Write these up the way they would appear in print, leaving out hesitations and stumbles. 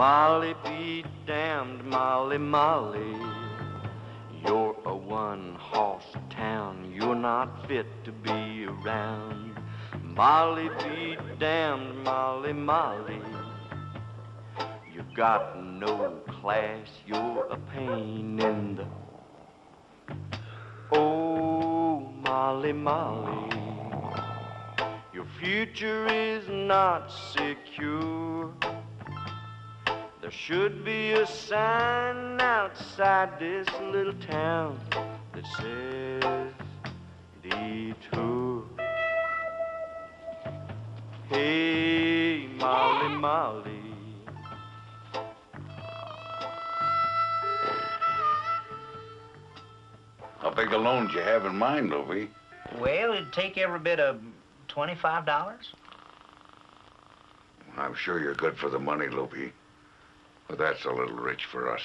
Molly be damned, Molly, Molly. You're a one-horse town. You're not fit to be around. Molly be damned, Molly, Molly. You got no class. You're a pain in the... Oh, Molly, Molly. Your future is not secure. There should be a sign outside this little town that says detour. Hey, Molly, Molly. How big a loan do you have in mind, Loopy? Well, it'd take every bit of $25. I'm sure you're good for the money, Loopy. But that's a little rich for us.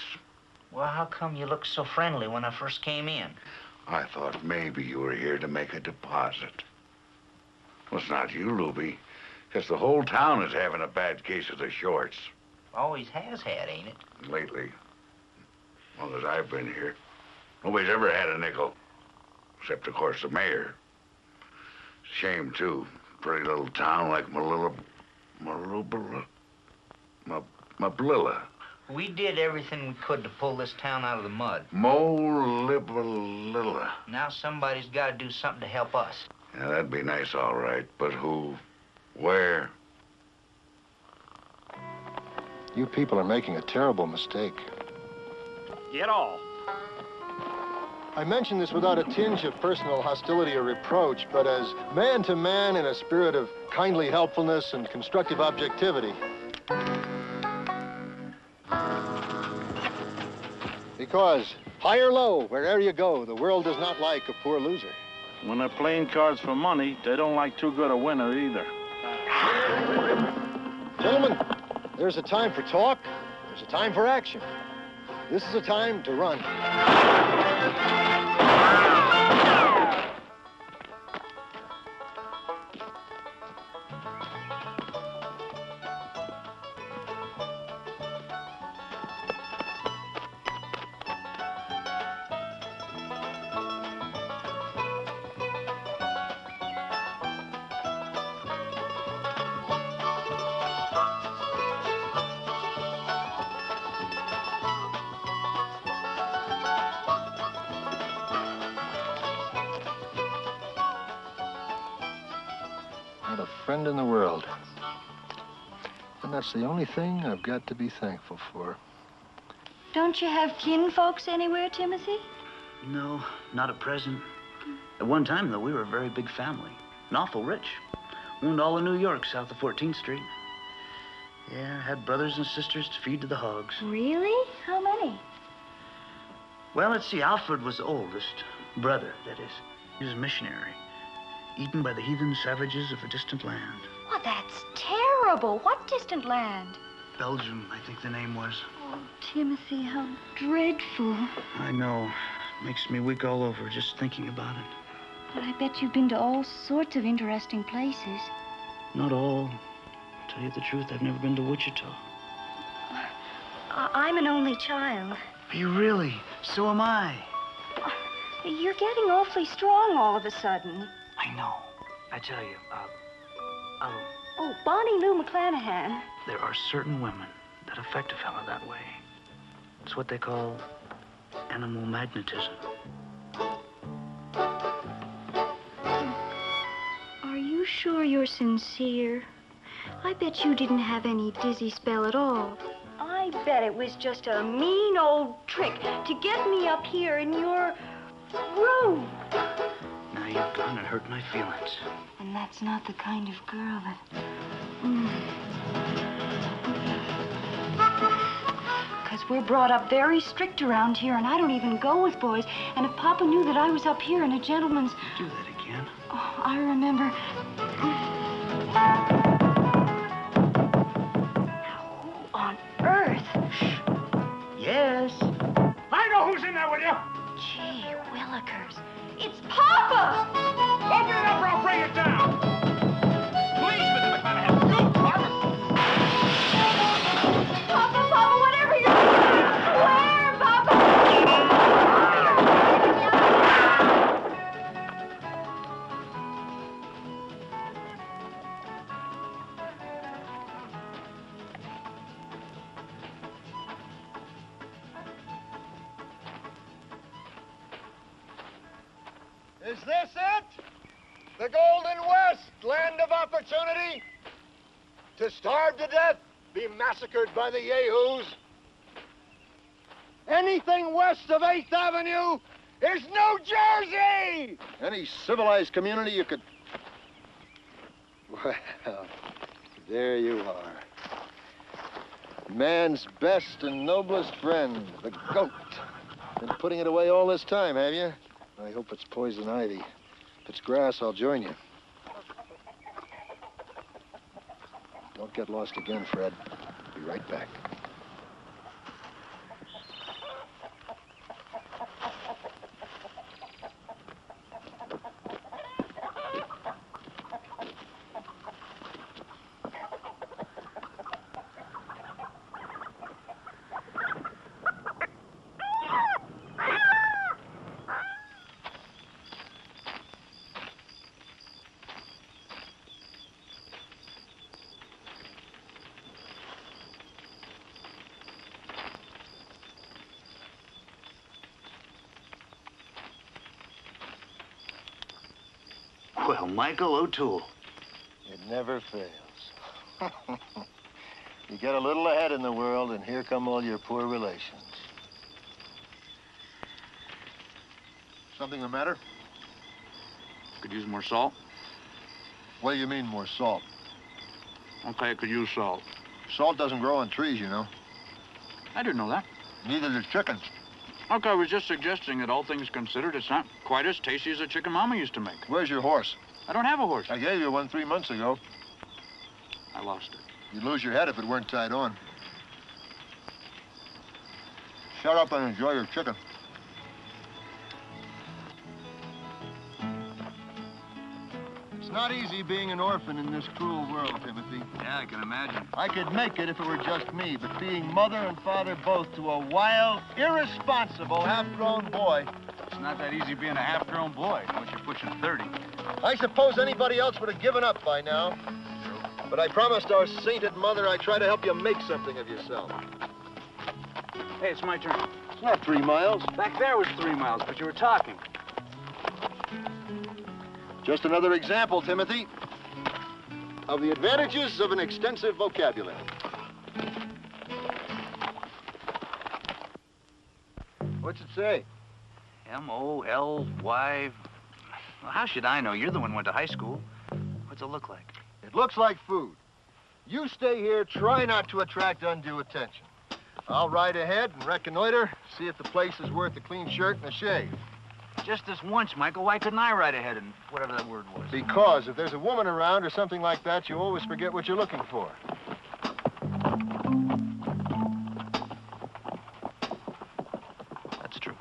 Well, how come you looked so friendly when I first came in? I thought maybe you were here to make a deposit. Well, it's not you, Loopy. Because the whole town is having a bad case of the shorts. Always has had, ain't it? Lately. As long as I've been here. Nobody's ever had a nickel. Except, of course, the mayor. Shame, too. Pretty little town like Malilla. We did everything we could to pull this town out of the mud. Mollibalilla. Now somebody's got to do something to help us. Yeah, that'd be nice, all right. But who? Where? You people are making a terrible mistake. Get all. I mention this without a tinge of personal hostility or reproach, but as man to man in a spirit of kindly helpfulness and constructive objectivity. Because, high or low, wherever you go, the world does not like a poor loser. When they're playing cards for money, they don't like too good a winner either. Gentlemen, there's a time for talk, there's a time for action. This is a time to run. Not a friend in the world. And that's the only thing I've got to be thankful for. Don't you have kinfolks anywhere, Timothy? No, not at present. At one time, though, we were a very big family. And awful rich. Owned all of New York, south of 14th Street. Yeah, had brothers and sisters to feed to the hogs. Really? How many? Well, let's see, Alfred was the oldest. Brother, that is. He was a missionary. Eaten by the heathen savages of a distant land. Well, that's terrible. What distant land? Belgium, I think the name was. Oh, Timothy, how dreadful. I know. Makes me weak all over just thinking about it. But I bet you've been to all sorts of interesting places. Not all. Tell you the truth, I've never been to Wichita. I'm an only child. Are you really? So am I. You're getting awfully strong all of a sudden. I know. I tell you, Oh, Bonnie Lou McClanahan. there are certain women that affect a fellow that way. It's what they call animal magnetism. Are you sure you're sincere? I bet you didn't have any dizzy spell at all. I bet it was just a mean old trick to get me up here in your room. Now you've gone and hurt my feelings. And that's not the kind of girl that... Because we're brought up very strict around here, and I don't even go with boys. And if Papa knew that I was up here in a gentleman's... Do that again. Oh, I remember... Who on earth? Shh. Yes. I know who's in there with you. Gee willikers. It's Papa! Open it up or I'll bring it down. Please, Mr. McClanahan. You, Barbara. Papa, Is this it? The Golden West, land of opportunity? To starve to death, be massacred by the yahoos? Anything west of 8th Avenue is New Jersey! Any civilized community you could... Well, there you are. Man's best and noblest friend, the goat. Been putting it away all this time, have you? I hope it's poison ivy. If it's grass, I'll join you. Don't get lost again, Fred. Be right back. Well, Michael O'Toole. It never fails. You get a little ahead in the world, and here come all your poor relations. Something the matter? Could use more salt. What do you mean, more salt? Okay, I could use salt. Salt doesn't grow on trees, you know. I didn't know that. Neither do chickens. Okay, I was just suggesting that all things considered, it's not quite as tasty as a chicken Mama used to make. Where's your horse? I don't have a horse. I gave you one 3 months ago. I lost it. You'd lose your head if it weren't tied on. Shut up and enjoy your chicken. It's not easy being an orphan in this cruel world, Timothy. Yeah, I can imagine. I could make it if it were just me, but being mother and father both to a wild, irresponsible, half-grown boy... It's not that easy being a half-grown boy once you're pushing 30. I suppose anybody else would have given up by now. But I promised our sainted mother I'd try to help you make something of yourself. Hey, it's my turn. It's not 3 miles. Back there was 3 miles, but you were talking. Just another example, Timothy, of the advantages of an extensive vocabulary. What's it say? M-O-L-Y... Well, how should I know? You're the one who went to high school. What's it look like? It looks like food. You stay here, try not to attract undue attention. I'll ride ahead and reconnoiter, see if the place is worth a clean shirt and a shave. Just this once, Michael. Why couldn't I ride ahead and whatever that word was? Because if there's a woman around or something like that, you always forget what you're looking for. That's true.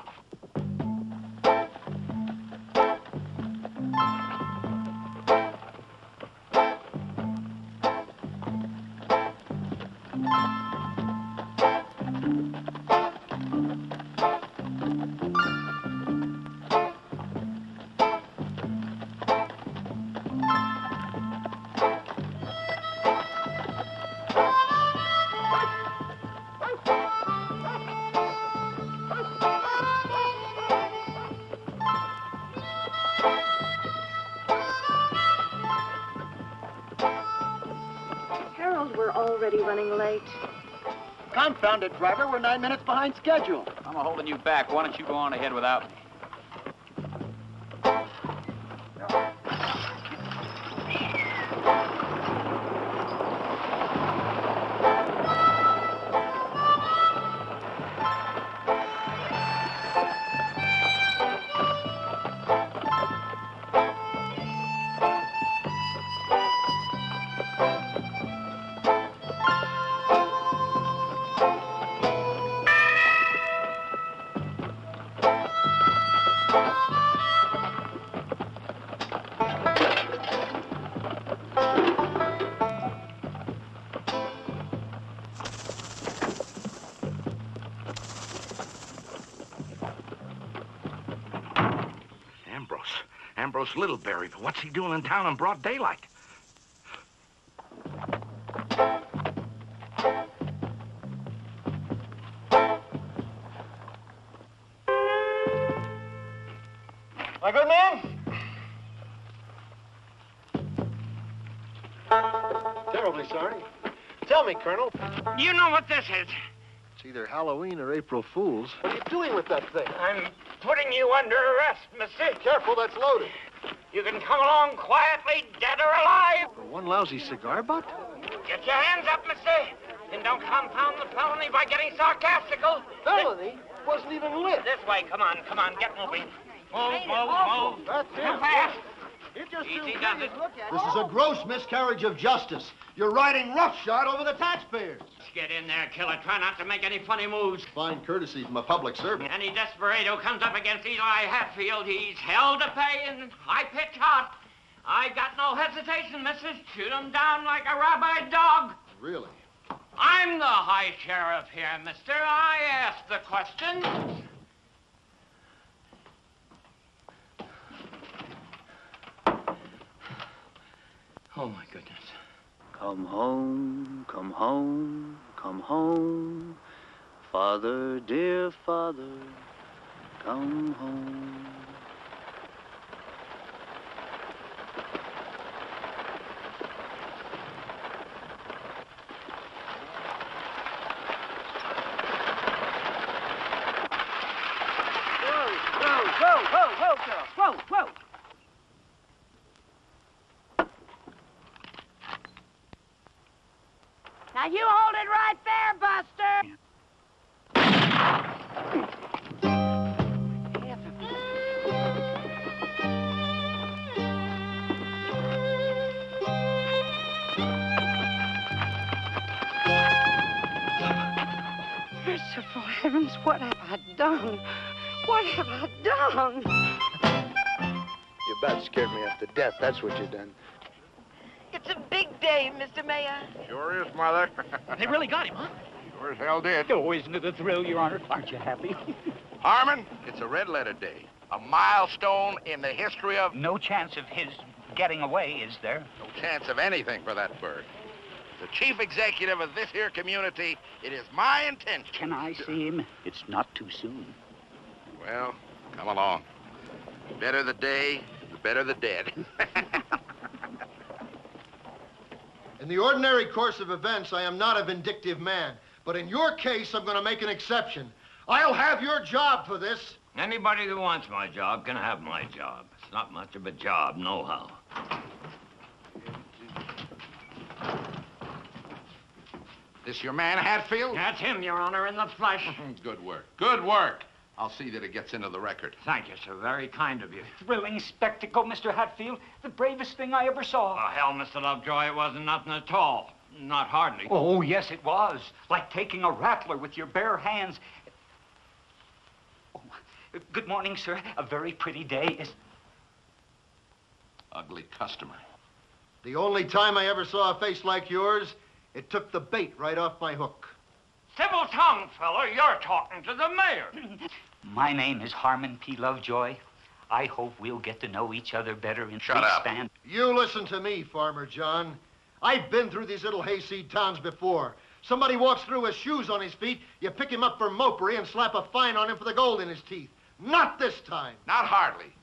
Harold, we're already running late. Confound it, driver. We're 9 minutes behind schedule. I'm holding you back. Why don't you go on ahead without me? Ambrose Littleberry, but what's he doing in town in broad daylight? My good man, terribly sorry. Tell me, Colonel. You know what this is? It's either Halloween or April Fool's. What are you doing with that thing? I'm putting you under arrest, mister. Careful, that's loaded. You can come along quietly, dead or alive. For one lousy cigar butt? Get your hands up, mister. And don't compound the felony by getting sarcastical. Felony? Wasn't even lit. This way, come on, get moving. Move. That's Too it. fast. It just Easy does it. This is a gross miscarriage of justice. You're riding roughshod over the taxpayers. Get in there, killer. Try not to make any funny moves. Fine courtesy from a public servant. Any desperado comes up against Eli Hatfield, he's hell to pay and high pitch hot. I got no hesitation, missus. Shoot him down like a rabbi dog. Really? I'm the high sheriff here, mister. I asked the question. Oh, my goodness. Come home, come home, come home. Father, dear father, come home. Whoa, girls. Whoa. Now you hold it right there, Buster. Merciful heavens, what have I done? What have I done? You about scared me half to death. That's what you done. It's a big day, Mr. Mayor. Sure is, Mother. They really got him, huh? Sure as hell did. Oh, isn't it a thrill, Your Honor? Aren't you happy? Harmon, it's a red letter day. A milestone in the history of... No chance of his getting away, is there? No chance of anything for that bird. The chief executive of this here community, it is my intention... Can I see him? It's not too soon. Well, come along. The better the day, the better the dead. In the ordinary course of events, I am not a vindictive man. But in your case, I'm going to make an exception. I'll have your job for this. Anybody who wants my job can have my job. It's not much of a job, nohow. This your man, Hatfield? That's him, Your Honor, in the flesh. Good work. Good work. I'll see that it gets into the record. Thank you, sir. Very kind of you. Thrilling spectacle, Mr. Hatfield. The bravest thing I ever saw. Oh, hell, Mr. Lovejoy, it wasn't nothing at all. Not hardly. Oh, yes, it was. Like taking a rattler with your bare hands. Oh, good morning, sir. A very pretty day. Ugly customer. The only time I ever saw a face like yours, it took the bait right off my hook. Civil tongue, fella. You're talking to the mayor. My name is Harmon P. Lovejoy. I hope we'll get to know each other better in Shut up. Span. You listen to me, Farmer John. I've been through these little hayseed towns before. Somebody walks through with shoes on his feet, you pick him up for mopery and slap a fine on him for the gold in his teeth. Not this time. Not hardly.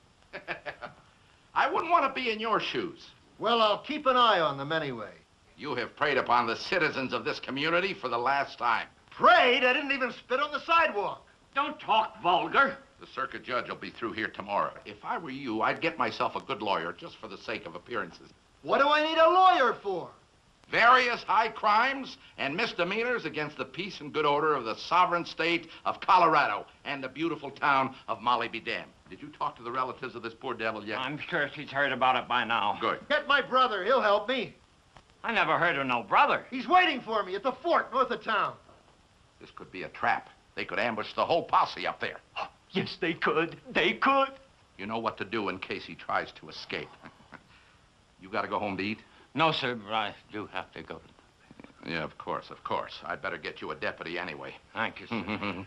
I wouldn't want to be in your shoes. Well, I'll keep an eye on them anyway. You have preyed upon the citizens of this community for the last time. Prayed? I didn't even spit on the sidewalk. Don't talk vulgar. The circuit judge will be through here tomorrow. If I were you, I'd get myself a good lawyer just for the sake of appearances. What do I need a lawyer for? Various high crimes and misdemeanors against the peace and good order of the sovereign state of Colorado and the beautiful town of Molly be damned. Did you talk to the relatives of this poor devil yet? I'm sure she's heard about it by now. Good. Get my brother. He'll help me. I never heard of no brother. He's waiting for me at the fort north of town. This could be a trap. They could ambush the whole posse up there. Yes, they could. They could. You know what to do in case he tries to escape. You got to go home to eat? No, sir, but I do have to go to... Yeah, of course. I'd better get you a deputy anyway. Thank you, sir.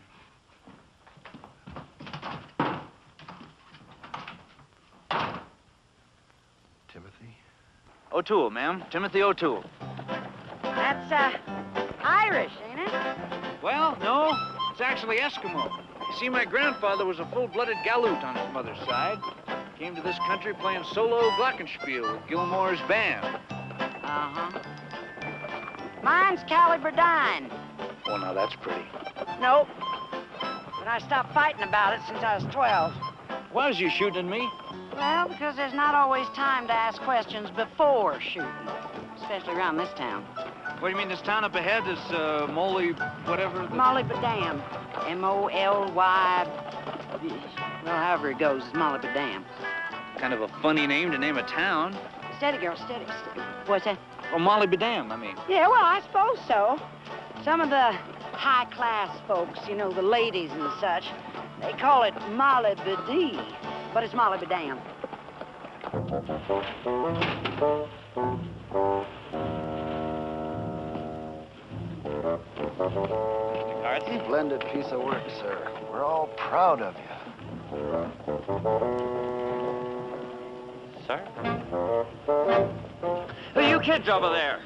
Timothy? O'Toole, ma'am. Timothy O'Toole. That's, Irish, ain't it? Well, no. It's actually Eskimo. You see, my grandfather was a full-blooded Galoot on his mother's side. Came to this country playing solo glockenspiel with Gilmore's band. Uh-huh. Mine's Callie Burdine. Oh, now that's pretty. Nope. But I stopped fighting about it since I was 12. Why was you shooting me? Well, because there's not always time to ask questions before shooting, especially around this town. What do you mean, this town up ahead is Molly, whatever? Molly Badam. M-O-L-Y. Well, however it goes, it's Molly Badam. Kind of a funny name to name a town. Steady, girl, steady, steady. What's that? Oh, Molly Badam, I mean. Yeah, well, I suppose so. Some of the high-class folks, you know, the ladies and such, they call it Molly Badee, but it's Molly Badam. Splendid piece of work, sir. We're all proud of you. Sir? Hey, you kids over there.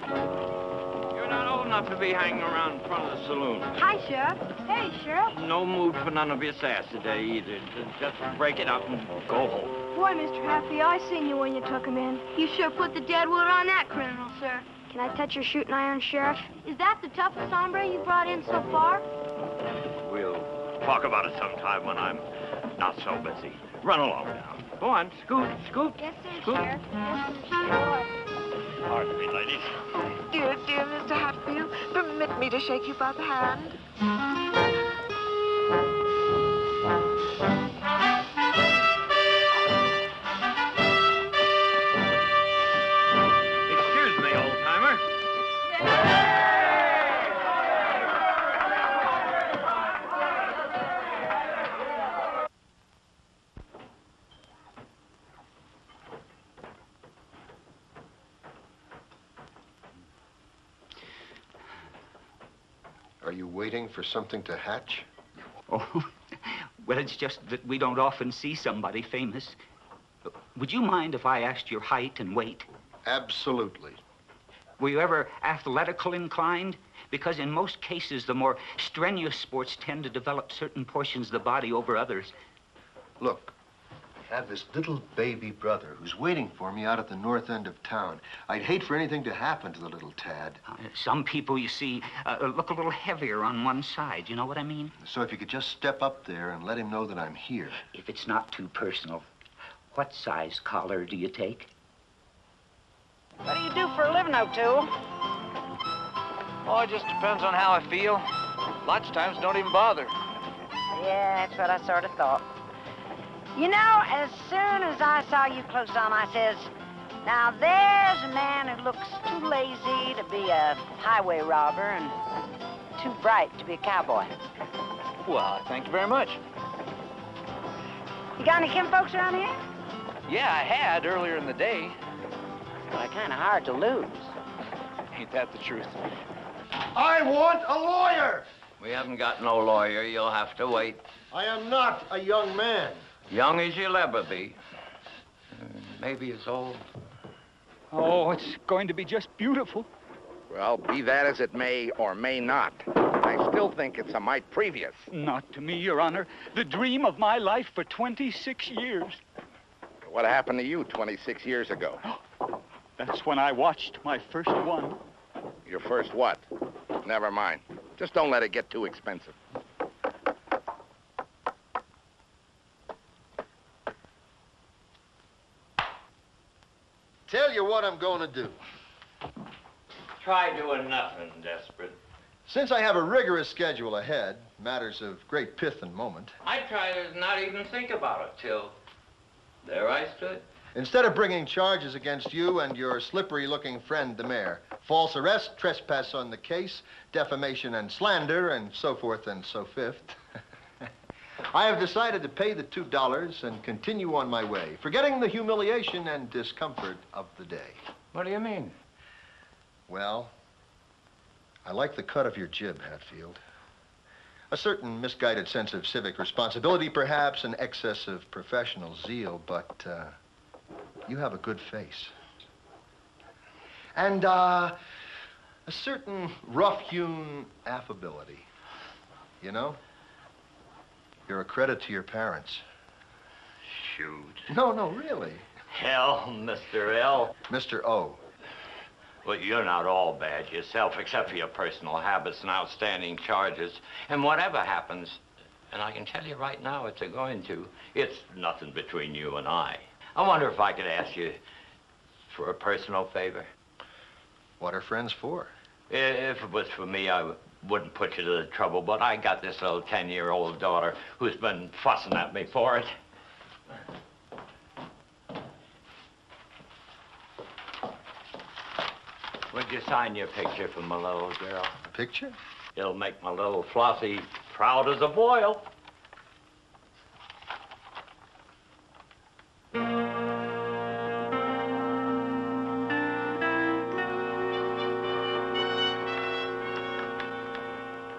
You're not old enough to be hanging around in front of the saloon. Hi, Sheriff. Hey, Sheriff. No mood for none of your sass today either. Just break it up and go home. Boy, Mr. Happy, I seen you when you took him in. You sure put the dead wood on that criminal, sir. Can I touch your shooting iron, Sheriff? Is that the toughest hombre you brought in so far? We'll talk about it sometime when I'm not so busy. Run along now. Go on, scoot, scoot. Yes, sir, Scoot. Sheriff. Yes, sir, Sheriff. Pardon me, ladies. Dear, dear Mr. Hatfield, permit me to shake you by the hand. Excuse me, old-timer. Are you waiting for something to hatch? Oh, well, it's just that we don't often see somebody famous. Would you mind if I asked your height and weight? Absolutely. Were you ever athletical inclined? Because in most cases, the more strenuous sports tend to develop certain portions of the body over others. Look, I have this little baby brother who's waiting for me out at the north end of town. I'd hate for anything to happen to the little tad. Some people, you see, look a little heavier on one side. You know what I mean? So if you could just step up there and let him know that I'm here. If it's not too personal, what size collar do you take? What do you do for a living, O'Toole? Oh, it just depends on how I feel. Lots of times don't even bother. Yeah, that's what I sort of thought. You know, as soon as I saw you close on, I says, now there's a man who looks too lazy to be a highway robber and too bright to be a cowboy. Well, thank you very much. You got any kinfolks around here? Yeah, I had earlier in the day. Well, they're kind of hard to lose. Ain't that the truth? I want a lawyer! We haven't got no lawyer. You'll have to wait. I am not a young man. Young as you'll ever be. Maybe as old. Oh, it's going to be just beautiful. Well, be that as it may or may not, I still think it's a mite previous. Not to me, Your Honor. The dream of my life for 26 years. What happened to you 26 years ago? That's when I watched my first one. Your first what? Never mind. Just don't let it get too expensive. Tell you what I'm going to do. Try doing nothing, Desperate. Since I have a rigorous schedule ahead, matters of great pith and moment, I try to not even think about it till there I stood. instead of bringing charges against you and your slippery-looking friend, the mayor, false arrest, trespass on the case, defamation and slander, and so forth and so fifth, I have decided to pay the $2 and continue on my way, forgetting the humiliation and discomfort of the day. What do you mean? Well, I like the cut of your jib, Hatfield. A certain misguided sense of civic responsibility, perhaps, an excess of professional zeal, but you have a good face. And a certain rough-hewn affability, you know? You're a credit to your parents. Shoot. No, really. Hell, Mr. L. Mr. O. Well, you're not all bad yourself, except for your personal habits and outstanding charges. And whatever happens, and I can tell you right now it's going to, it's nothing between you and I. I wonder if I could ask you for a personal favor. What are friends for? If it was for me, I wouldn't put you to the trouble, but I got this little 10-year-old daughter who's been fussing at me for it. Would you sign your picture for my little girl? A picture? It'll make my little Flossie proud as a boil.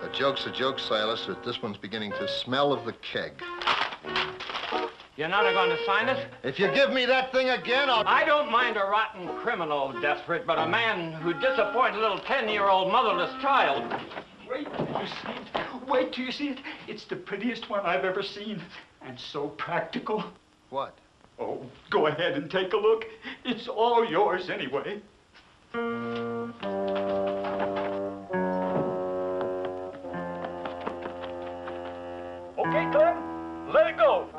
A joke's a joke, Silas, but this one's beginning to smell of the keg. You're not going to sign it? If you give me that thing again, I'll... I don't mind a rotten criminal, Desperate, but a man who disappoints a little 10-year-old motherless child. Wait till you see it. Wait till you see it. It's the prettiest one I've ever seen, and so practical. What? Oh, go ahead and take a look. It's all yours anyway. Okay, Tom, let it go.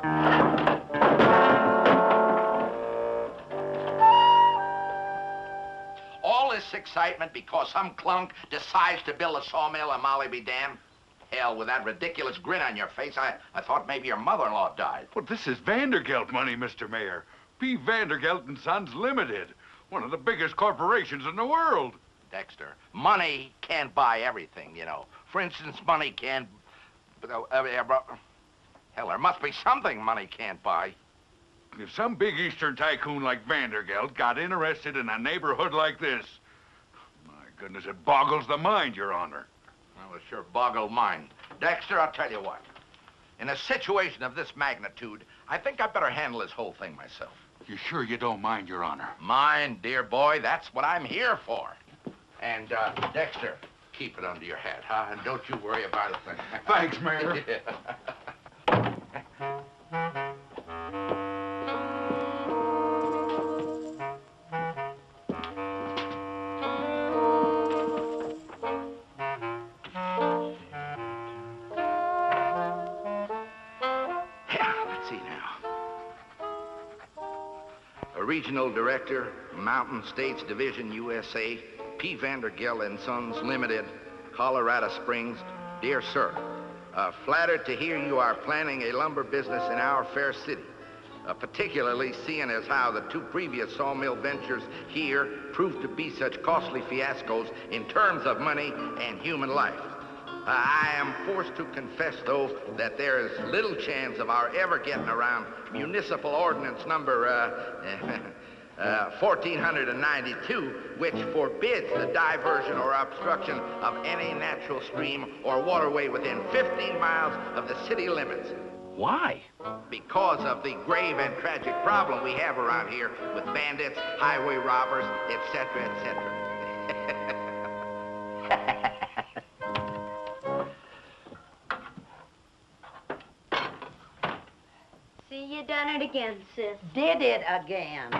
All this excitement because some clunk decides to build a sawmill in Molly be damned? Hell, with that ridiculous grin on your face, I thought maybe your mother-in-law died. Well, this is Vandergelt money, Mr. Mayor. P. Vandergelt and Sons Limited, one of the biggest corporations in the world. Dexter, money can't buy everything, you know. For instance, money can't... hell, there must be something money can't buy. If some big Eastern tycoon like Vandergelt got interested in a neighborhood like this, my goodness, it boggles the mind, Your Honor. Well, it sure boggled mine. Dexter, I'll tell you what. In a situation of this magnitude, I think I better handle this whole thing myself. You sure you don't mind, Your Honor? Mind, dear boy, that's what I'm here for. And, Dexter, keep it under your hat, huh? And don't you worry about a thing. Thanks, Mayor. Regional Director, Mountain States Division, USA, P. Vandergelt and Sons Limited, Colorado Springs. Dear sir, flattered to hear you are planning a lumber business in our fair city, particularly seeing as how the two previous sawmill ventures here proved to be such costly fiascos in terms of money and human life. I am forced to confess, though, that there is little chance of our ever getting around Municipal Ordinance number 1492, which forbids the diversion or obstruction of any natural stream or waterway within 15 miles of the city limits. Why? Because of the grave and tragic problem we have around here with bandits, highway robbers, etc., etc. See, you done it again, sis. Did it again.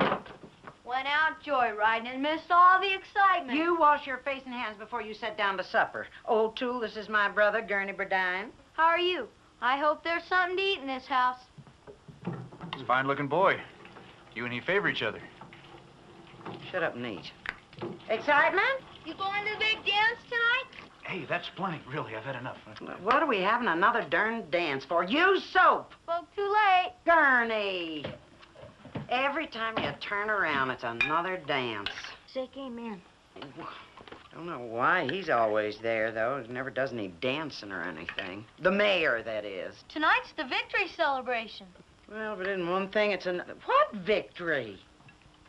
Went out joyriding and missed all the excitement. You wash your face and hands before you sit down to supper. Old Tool, this is my brother, Gurney Burdine. How are you? I hope there's something to eat in this house. He's a fine-looking boy. You and he favor each other. Shut up and eat. Excitement? You going to the big dance tonight? Hey, that's plenty. Really, I've had enough. What are we having another darn dance for? Use soap. Spoke too late. Gurney. Every time you turn around, it's another dance. Say, came in. Don't know why he's always there, though. He never does any dancing or anything. The mayor, that is. Tonight's the victory celebration. Well, but in one thing, it's what victory?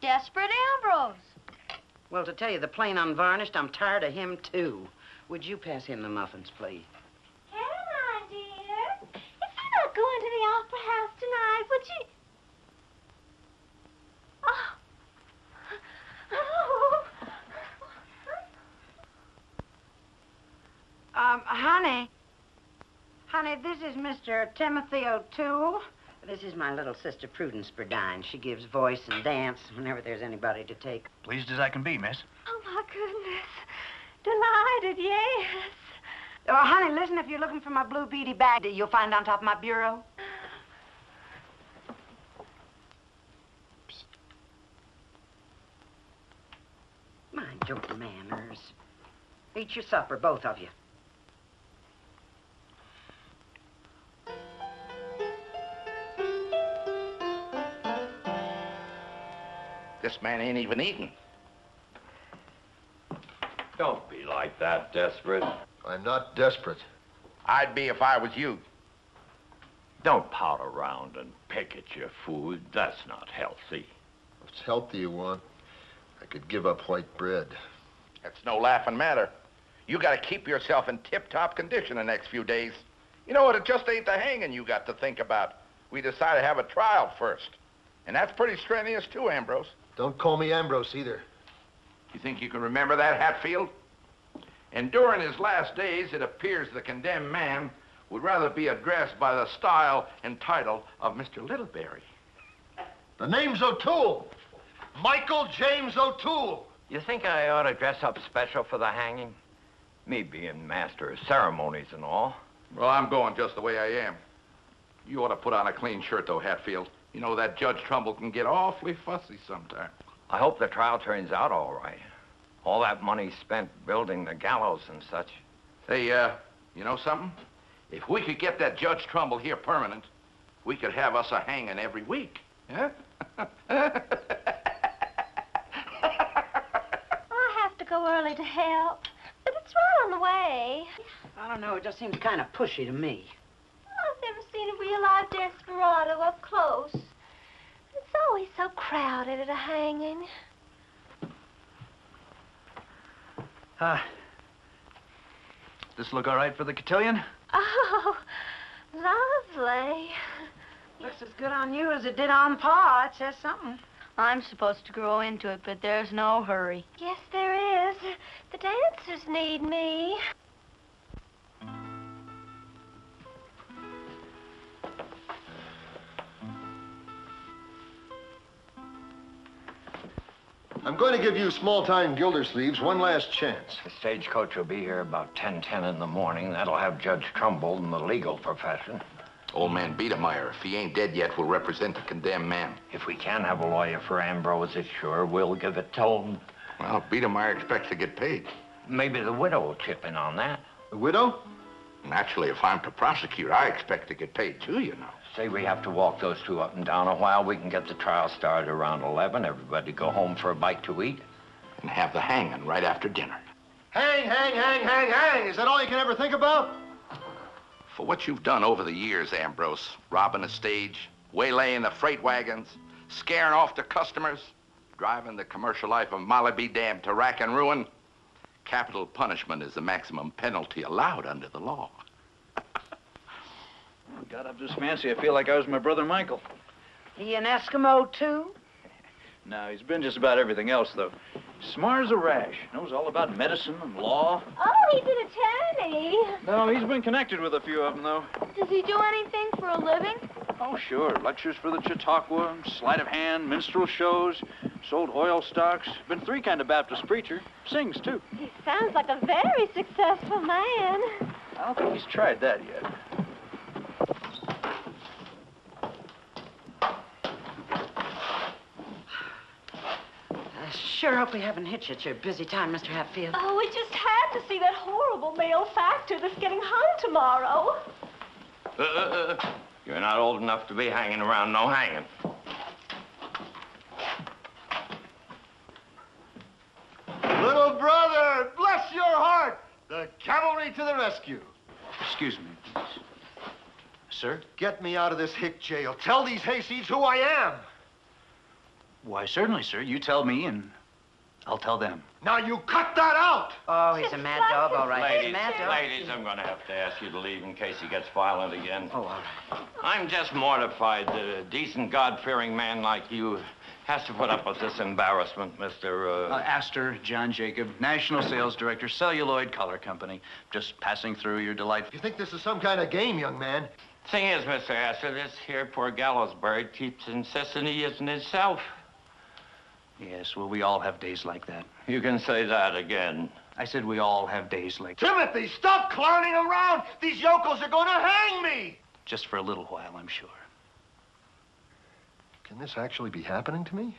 Desperate Ambrose. Well, to tell you the plain unvarnished, I'm tired of him, too. Would you pass him the muffins, please? Caroline, dear. If you're not going to the opera house tonight, would you... Oh. Oh. Honey, this is Mr. Timothy O'Toole. This is my little sister, Prudence Burdine. She gives voice and dance whenever there's anybody to take. Pleased as I can be, miss. Oh, my delighted, yes. Oh, honey, listen, if you're looking for my blue beady bag, you'll find it on top of my bureau. Mind your manners. Eat your supper, both of you. This man ain't even eating. Don't be like that, desperate. I'm not desperate. I'd be if I was you. Don't pout around and pick at your food. That's not healthy. If it's healthy you want, I could give up white bread. That's no laughing matter. You gotta keep yourself in tip-top condition the next few days. You know what, it just ain't the hanging you got to think about. We decided to have a trial first. And that's pretty strenuous too, Ambrose. Don't call me Ambrose either. You think you can remember that, Hatfield? And during his last days, it appears the condemned man would rather be addressed by the style and title of Mr. Littleberry. The name's O'Toole. Michael James O'Toole. You think I ought to dress up special for the hanging? Me being master of ceremonies and all. Well, I'm going just the way I am. You ought to put on a clean shirt, though, Hatfield. You know, that Judge Trumbull can get awfully fussy sometimes. I hope the trial turns out all right. All that money spent building the gallows and such. Hey, you know something? If we could get that Judge Trumbull here permanent, we could have us a hanging every week. Yeah? I have to go early to help, but it's right on the way. I don't know, it just seems kind of pushy to me. I've never seen a real live desperado up close. It's always so crowded at a hanging. This look all right for the cotillion? Oh, lovely. Looks as good on you as it did on Pa. It says something. I'm supposed to grow into it, but there's no hurry. Yes, there is. The dancers need me. I'm going to give you small-time Gildersleeves one last chance. The stagecoach will be here about 10:10 in the morning. That'll have Judge Trumbull in the legal profession. Old man Biedermeyer, if he ain't dead yet, will represent the condemned man. If we can have a lawyer for Ambrose, it sure will give it tone. Well, Biedermeyer expects to get paid. Maybe the widow will chip in on that. The widow? Naturally, if I'm to prosecute, I expect to get paid too, you know. Say we have to walk those two up and down a while. We can get the trial started around 11. Everybody go home for a bite to eat. And have the hanging right after dinner. Hang, hang, hang, hang, hang. Is that all you can ever think about? For what you've done over the years, Ambrose, robbing the stage, waylaying the freight wagons, scaring off the customers, driving the commercial life of Molly be damned to rack and ruin, capital punishment is the maximum penalty allowed under the law. Got up this fancy, I feel like I was my brother Michael. He an Eskimo, too? No, he's been just about everything else, though. Smart as a rash. Knows all about medicine and law. Oh, he's an attorney. No, he's been connected with a few of them, though. Does he do anything for a living? Oh, sure. Lectures for the Chautauqua, sleight of hand, minstrel shows, sold oil stocks. Been 3 kind of Baptist preacher. Sings, too. He sounds like a very successful man. I don't think he's tried that yet. Sure hope we haven't hit you at your busy time, Mr. Hatfield. Oh, we just had to see that horrible male factor that's getting hung tomorrow. You're not old enough to be hanging around no hanging. Little brother, bless your heart. The cavalry to the rescue. Excuse me, please. Sir? Get me out of this hick jail. Tell these hayseeds who I am. Why, certainly, sir. You tell me, and I'll tell them. Now, you cut that out! Oh, he's a mad dog, all right. Ladies, He's a mad dog. ladies, I'm going to have to ask you to leave in case he gets violent again. Oh, all right. I'm just mortified that a decent, God-fearing man like you has to put up with this embarrassment, Mr. Astor John Jacob, National Sales Director, Celluloid Color Company. Just passing through your delightful... You think this is some kind of game, young man? Thing is, Mr. Astor, this here poor gallows bird keeps insisting he isn't himself. Yes, well, we all have days like that. You can say that again. I said we all have days like Timothy, stop clowning around! These yokels are going to hang me! just for a little while, I'm sure. Can this actually be happening to me?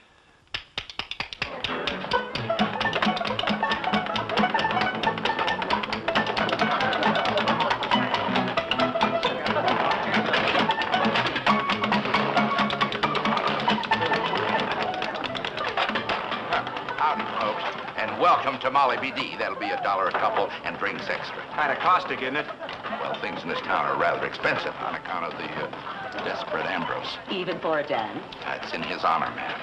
Howdy, folks, and welcome to Molly BD. That'll be $1 a couple and drinks extra. Kind of caustic, isn't it? Well, things in this town are rather expensive on account of the desperate Ambrose. Even for a dime? That's in his honor, ma'am.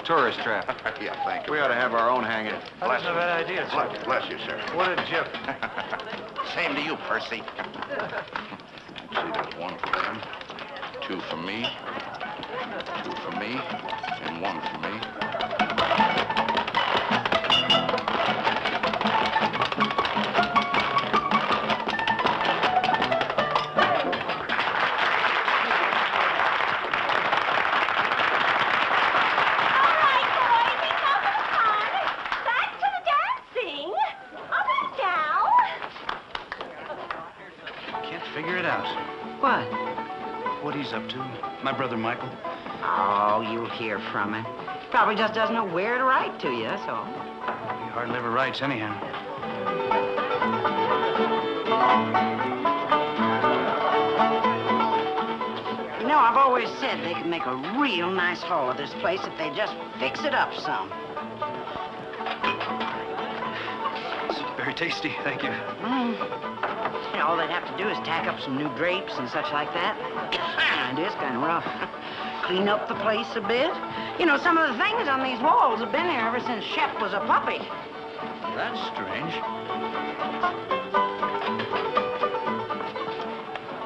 Tourist trap. Yeah, thank you. We ought to have our own hanging. Bless That's a you. bad idea, sir. Bless you, sir. What a jip. Same to you, Percy. See, there's one for them, 2 for me, 2 for me, and 1 for me. What? What he's up to. My brother Michael. Oh, you'll hear from him. Probably just doesn't know where to write to you, that's all. He hardly ever writes anyhow. You know, I've always said they could make a real nice haul of this place if they just fix it up some. It's very tasty, thank you. You know, all they'd have to do is tack up some new drapes and such like that. It is kind of rough. Clean up the place a bit. You know, some of the things on these walls have been there ever since Shep was a puppy. That's strange.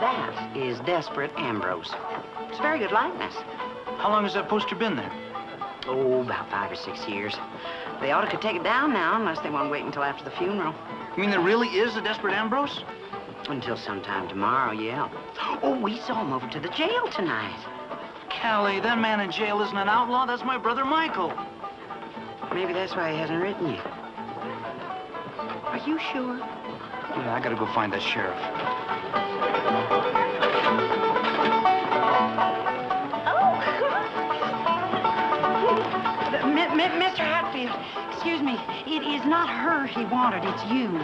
That is Desperate Ambrose. It's a very good likeness. How long has that poster been there? Oh, about 5 or 6 years. They ought to could take it down now, unless they want to wait until after the funeral. You mean there really is a Desperate Ambrose? Until sometime tomorrow, yeah. Oh, we saw him over to the jail tonight. Callie, that man in jail isn't an outlaw. That's my brother Michael. Maybe that's why he hasn't written you. Are you sure? Yeah, I gotta go find that sheriff. Mr. Hatfield, excuse me. It is not her he wanted, it's you.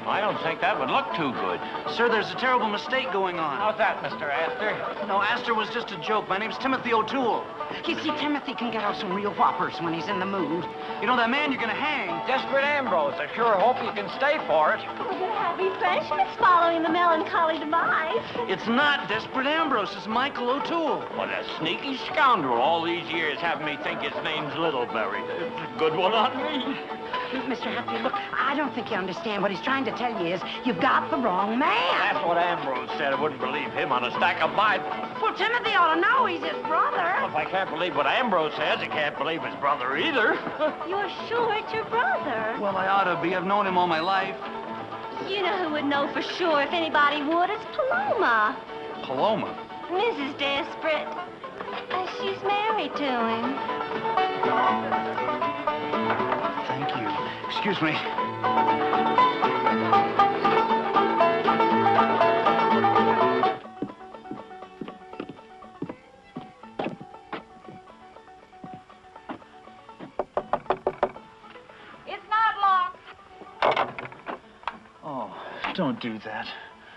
I don't think that would look too good. Sir, there's a terrible mistake going on. How's that, Mr. Astor? No, Astor was just a joke. My name's Timothy O'Toole. You see, Timothy can get out some real whoppers when he's in the mood. You know that man you're gonna hang? Desperate Ambrose. I sure hope you can stay for it. We're gonna have refreshments following the melancholy demise. It's not Desperate Ambrose. It's Michael O'Toole. What a sneaky scoundrel. All these years having me think his name's Littleberry. It's a good one on me. Mr. Hatfield, look, I don't think you understand. What he's trying to tell you is you've got the wrong man. That's what Ambrose said. I wouldn't believe him on a stack of Bibles. Well, Timothy ought to know he's his brother. Well, if I can't believe what Ambrose says, I can't believe his brother either. You're sure it's your brother? Well, I ought to be. I've known him all my life. You know who would know for sure if anybody would? It's Paloma. Paloma? Mrs. Desperate. She's married to him. Thank you. Excuse me. It's not locked. Oh, don't do that.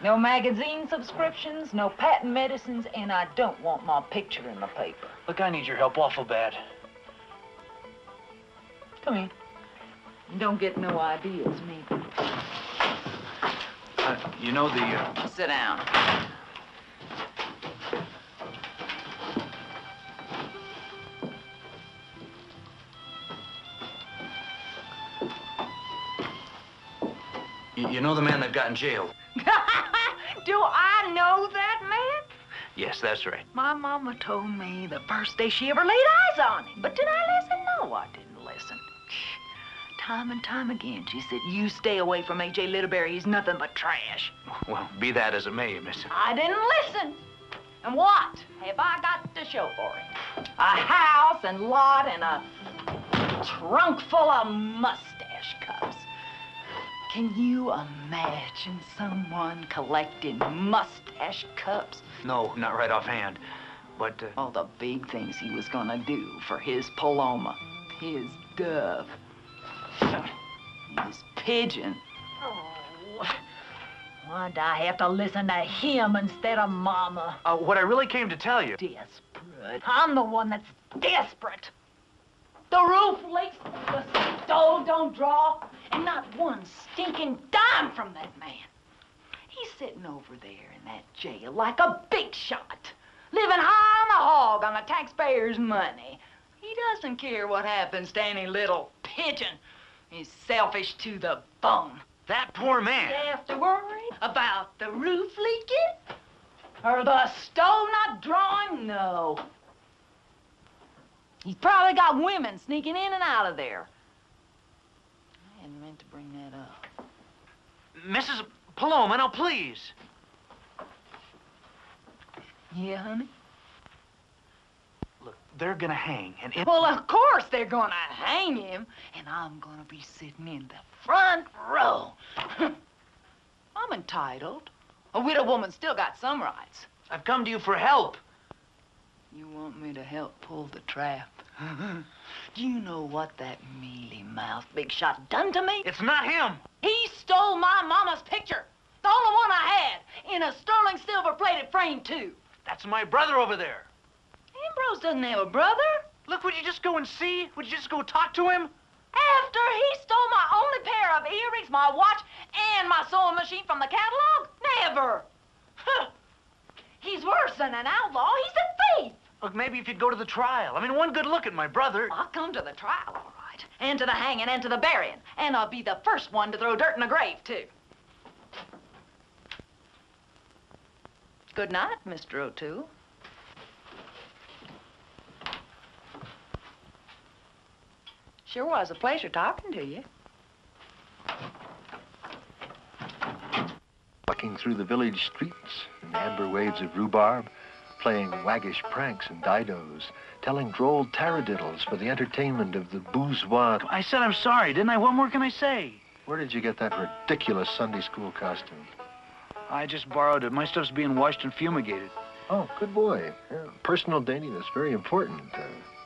No magazine subscriptions, no patent medicines, and I don't want my picture in the paper. Look, I need your help awful bad. Come in. Don't get no ideas, me. You know the, Sit down. You know the man that got in jail? Do I know that man? Yes, that's right. My mama told me the first day she ever laid eyes on him. But did I listen? No, I didn't listen. Time and time again, she said, you stay away from A.J. Littleberry. He's nothing but trash. Well, be that as it may, miss. I didn't listen. And what have I got to show for it? A house and lot and a trunk full of mustache cups. Can you imagine someone collecting mustache cups? No, not right offhand. But, All the big things he was gonna do for his Paloma, his dove, his pigeon. Oh, why'd I have to listen to him instead of Mama? what I really came to tell you... Desperate. I'm the one that's desperate. The roof leaks, the stove don't draw, and not one stinking dime from that man. He's sitting over there in that jail like a big shot, living high on the hog on the taxpayers' money. He doesn't care what happens to any little pigeon. He's selfish to the bone. That poor man. You have to worry about the roof leaking? Or the stove not drawing? No. He's probably got women sneaking in and out of there. I hadn't meant to bring that up. Mrs. Paloma, now please. Yeah, honey? Look, they're gonna hang, and it... Well, of course they're gonna hang him, and I'm gonna be sitting in the front row. I'm entitled. A widow woman still got some rights. I've come to you for help. You want me to help pull the trap? Do you know what that mealy-mouthed big shot done to me? It's not him. He stole my mama's picture. The only one I had, in a sterling silver-plated frame, too. That's my brother over there. Ambrose doesn't have a brother. Look, would you just go and see? Would you just go talk to him? After he stole my only pair of earrings, my watch, and my sewing machine from the catalog? Never. Huh. He's worse than an outlaw. He's a thief. Look, maybe if you'd go to the trial. I mean, one good look at my brother. I'll come to the trial, all right. And to the hanging and to the burying. And I'll be the first one to throw dirt in the grave, too. Good night, Mr. O'Toole. Sure was a pleasure talking to you. Walking through the village streets in amber waves of rhubarb, playing waggish pranks and didos, telling droll taradiddles for the entertainment of the bourgeois. I said I'm sorry, didn't I? What more can I say? Where did you get that ridiculous Sunday school costume? I just borrowed it. My stuff's being washed and fumigated. Oh, good boy. Yeah, personal daintiness, very important.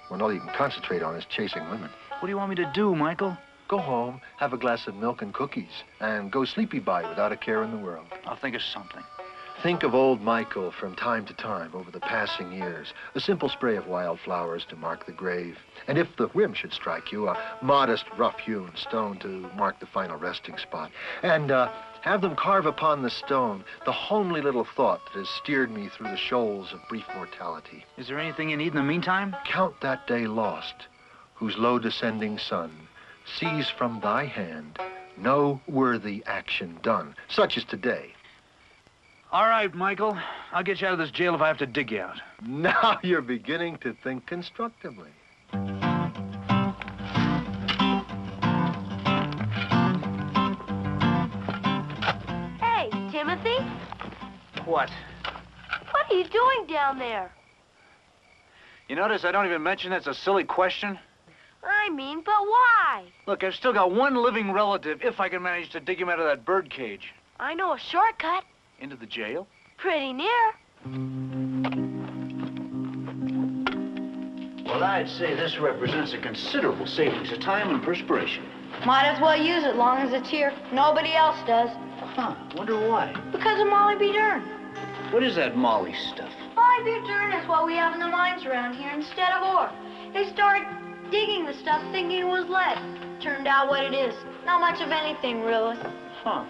When all you can concentrate on is chasing women. What do you want me to do, Michael? Go home, have a glass of milk and cookies, and go sleepy by without a care in the world. I'll think of something. Think of old Michael from time to time over the passing years. A simple spray of wildflowers to mark the grave. And if the whim should strike you, a modest, rough-hewn stone to mark the final resting spot. And have them carve upon the stone the homely little thought that has steered me through the shoals of brief mortality. Is there anything you need in the meantime? Count that day lost, whose low descending sun sees from thy hand no worthy action done, such as today. All right, Michael. I'll get you out of this jail if I have to dig you out. Now you're beginning to think constructively. Hey, Timothy, What? what are you doing down there? You notice I don't even mention it's a silly question? I mean, but why? Look, I've still got one living relative if I can manage to dig him out of that bird cage. I know a shortcut. Into the jail? Pretty near. Well, I'd say this represents a considerable savings of time and perspiration. Might as well use it long as it's here. Nobody else does. Huh, wonder why. Because of Molly B. Dern. What is that Molly stuff? Molly B. Dern is what we have in the mines around here instead of ore. They started digging the stuff thinking it was lead. Turned out what it is. Not much of anything, really. Huh.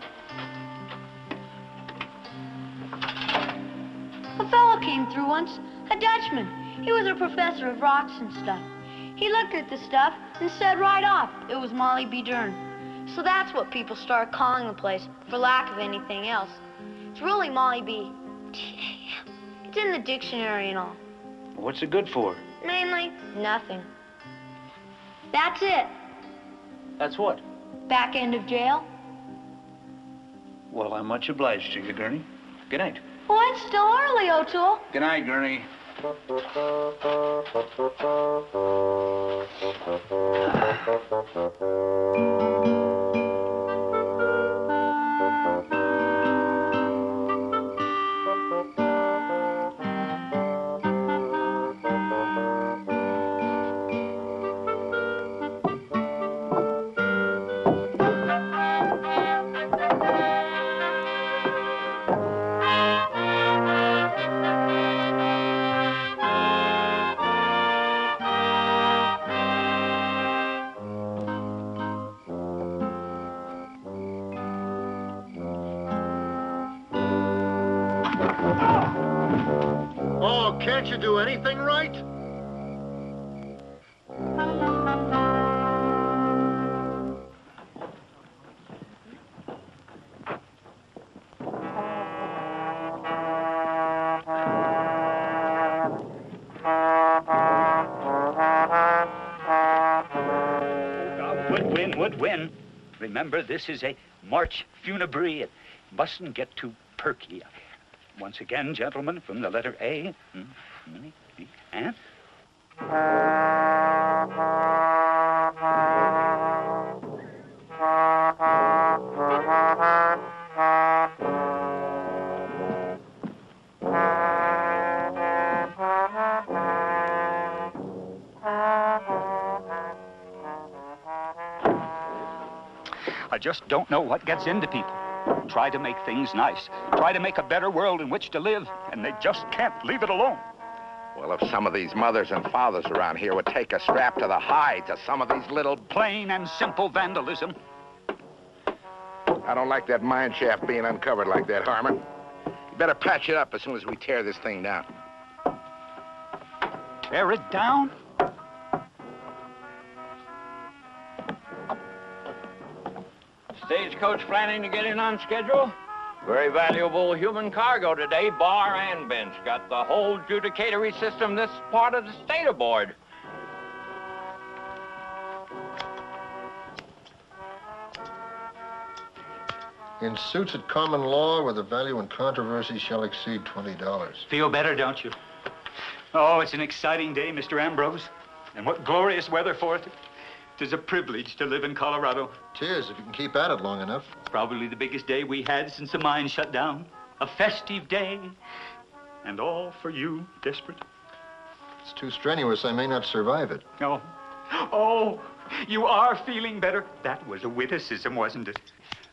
A fellow came through once, a Dutchman. He was a professor of rocks and stuff. He looked at the stuff and said right off it was Molly B. Dern. So that's what people started calling the place, for lack of anything else. It's really Molly B. It's in the dictionary and all. What's it good for? Mainly, nothing. That's it. That's what? Back end of jail. Well, I'm much obliged to you, Gurney. Good night. Oh, it's still early, O'Toole. Good night, Gurney. can't you do anything right? Would win. Remember, this is a march funebre. It mustn't get too perky. Once again, gentlemen, from the letter A. And? I just don't know what gets into people. Try to make things nice. Try to make a better world in which to live, and they just can't leave it alone. Well, if some of these mothers and fathers around here would take a strap to the hides of some of these little... Plain and simple vandalism. I don't like that mine shaft being uncovered like that, Harmon. You better patch it up as soon as we tear this thing down. Tear it down? Stagecoach planning to get in on schedule? Very valuable human cargo today, bar and bench. Got the whole judicatory system this part of the state aboard. In suits at common law where the value in controversy shall exceed $20. Feel better, don't you? Oh, it's an exciting day, Mr. Ambrose. And what glorious weather for it. It is a privilege to live in Colorado. Tis, if you can keep at it long enough. Probably the biggest day we had since the mine shut down. A festive day. And all for you, Desperate. It's too strenuous. I may not survive it. Oh. Oh, you are feeling better. That was a witticism, wasn't it?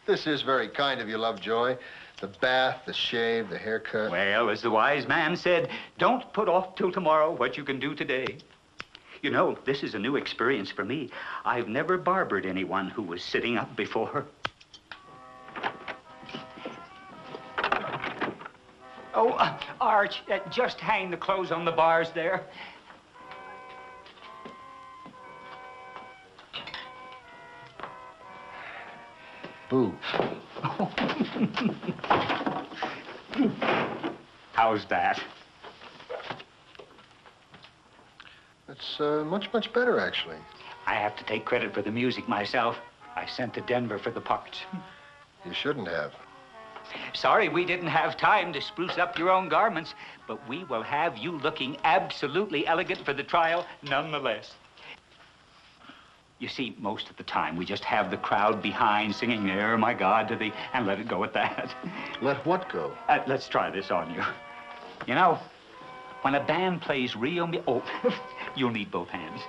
This is very kind of you, Lovejoy. The bath, the shave, the haircut. Well, as the wise man said, don't put off till tomorrow what you can do today. You know, this is a new experience for me. I've never barbered anyone who was sitting up before. Oh, Arch, just hang the clothes on the bars there. Boo. How's that? It's much better, actually. I have to take credit for the music myself. I sent to Denver for the parts. You shouldn't have. Sorry we didn't have time to spruce up your own garments, but we will have you looking absolutely elegant for the trial nonetheless. You see, most of the time, we just have the crowd behind singing, "There, my God," to the, and let it go at that. Let what go? Let's try this on you. You know, when a band plays real oh, you'll need both hands.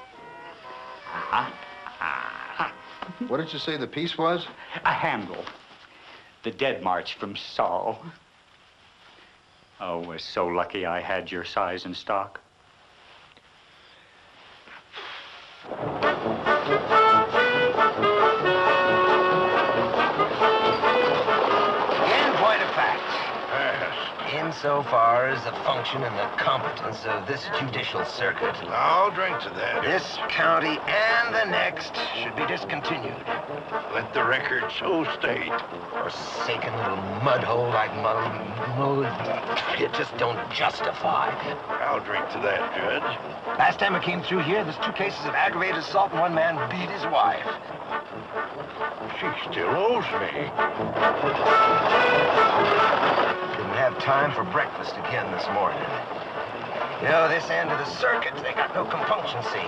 What did you say the piece was? A Handel. The Dead March from Saul. Oh, we're so lucky I had your size in stock. In point of fact, insofar as the function and the competence of this judicial circuit, I'll drink to that. this county and the next should be discontinued. Let the record so state. Forsaken little mud hole like it just don't justify. I'll drink to that, Judge. Last time I came through here, there's 2 cases of aggravated assault and one man beat his wife. She still owes me. Didn't have time for breakfast again this morning. You know, this end of the circuit, they got no compunctioncy,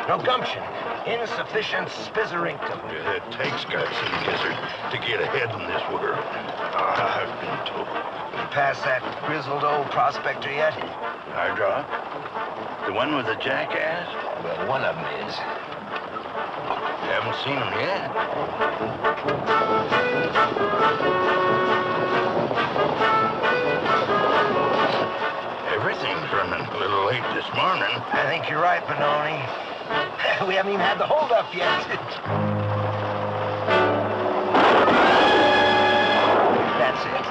no gumption, insufficient spizzerinctum. Yeah, it takes guts and gizzard to get ahead in this world. I've been told. You past that grizzled old prospector yet? Hydra? The one with the jackass? Well, one of them is. Haven't seen him yet. Everything's running a little late this morning. I think you're right, Benoni. We haven't even had the hold-up yet. That's it.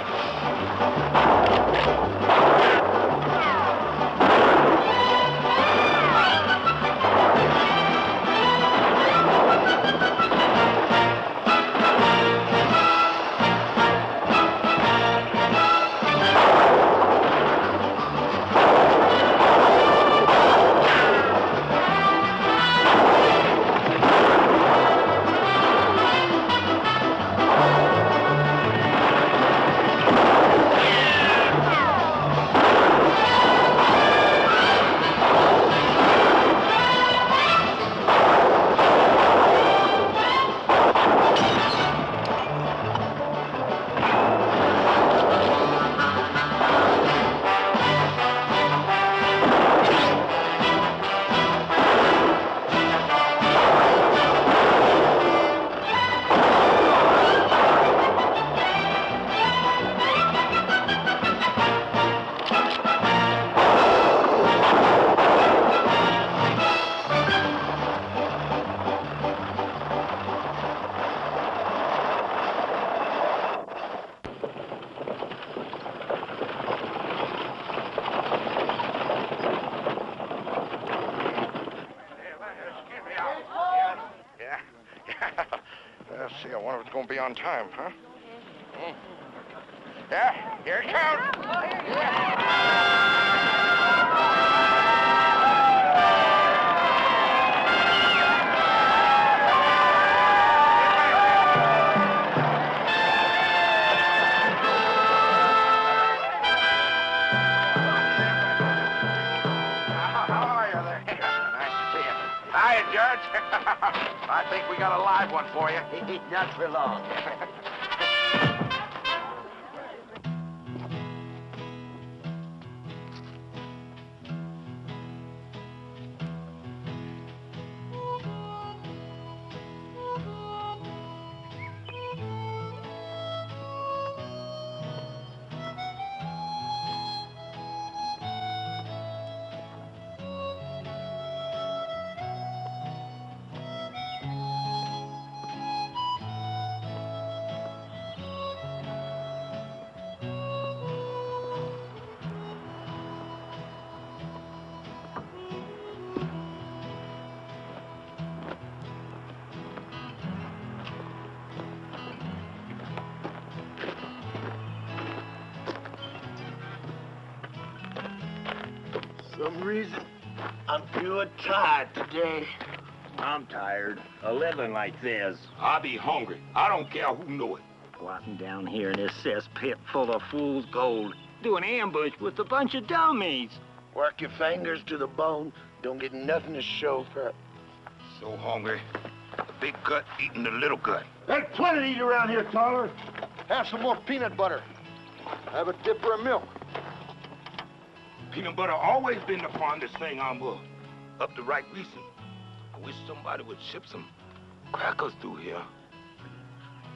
Say, I wonder if it's going to be on time, huh? Yeah, here it comes. Hiya, Judge. I think we got a live one for you. Not for long. Some reason, I'm feeling tired today. I'm tired of living like this. I be hungry. I don't care who know it. Squatting down here in this cesspit full of fool's gold, doing ambush with a bunch of dummies. Work your fingers to the bone. Don't get nothing to show for it. So hungry. The big gut eating the little gut. There's plenty to eat around here, Tyler. Have some more peanut butter. Have a dipper of milk. Peanut butter always been the fondest thing I'm of. Up to right recent. I wish somebody would ship some crackers through here.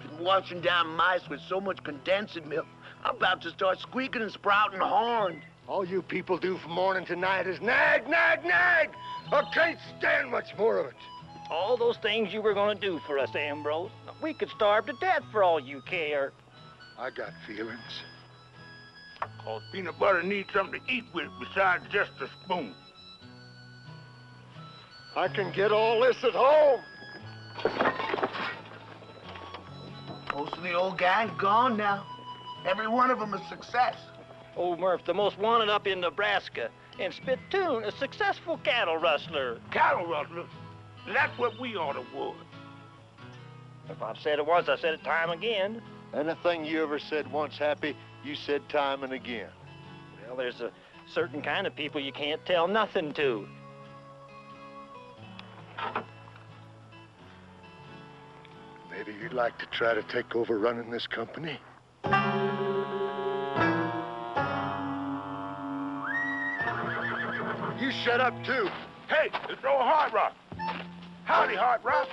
Been washing down mice with so much condensed milk, I'm about to start squeaking and sprouting horns. All you people do from morning to night is nag, nag, nag! I can't stand much more of it. All those things you were gonna do for us, Ambrose. We could starve to death for all you care. I got feelings. Cause peanut butter needs something to eat with besides just a spoon. I can get all this at home. Most of the old gang's gone now. Every one of them a success. Old Murph, the most wanted up in Nebraska. And Spittoon, a successful cattle rustler. Cattle rustler? That's what we ought to was. If I've said it once, I said it time again. Anything you ever said once, Happy, you said time and again. Well, there's a certain kind of people you can't tell nothing to. Maybe you'd like to try to take over running this company? You shut up, too. Hey, it's old Hard Rock. Howdy, Hard Rock.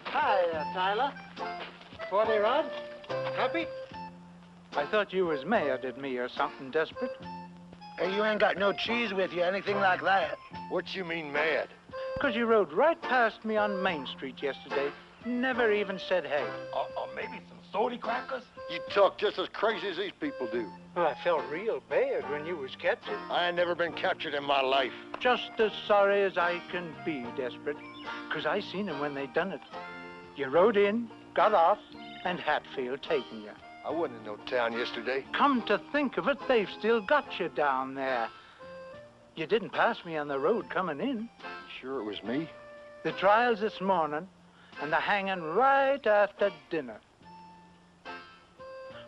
Hi, Tyler. Forty Rod? Happy? I thought you was mad at me or something desperate. Hey, you ain't got no cheese with you, anything like that. What you mean mad? 'Cause you rode right past me on Main Street yesterday. Never even said hey. Or maybe some salty crackers? You talk just as crazy as these people do. Well, I felt real bad when you was captured. I ain't never been captured in my life. Just as sorry as I can be, Desperate. 'Cause I seen 'em when they done it. You rode in, got off, and Hatfield taking you. I wasn't in no town yesterday. Come to think of it, they've still got you down there. You didn't pass me on the road coming in. Sure it was me? The trial's this morning, and the hanging right after dinner.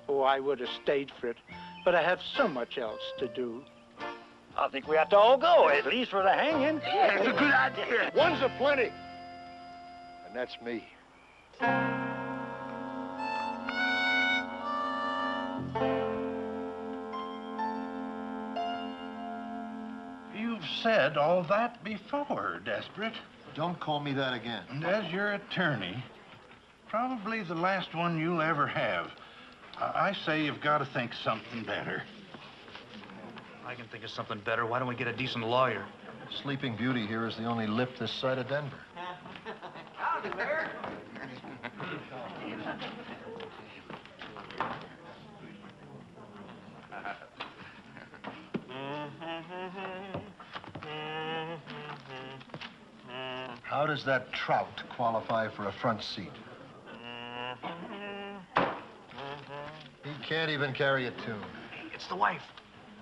Oh, I would have stayed for it, but I have so much else to do. I think we have to all go, at least for the hanging. Yeah, it's a good idea. One's a plenty. And that's me. You've said all that before, Desperate. Don't call me that again. And as your attorney, probably the last one you'll ever have. I say you've got to think something better. I can think of something better. Why don't we get a decent lawyer? Sleeping Beauty here is the only lip this side of Denver. Howdy, Mayor. How does that trout qualify for a front seat? He can't even carry a tune. It's the wife,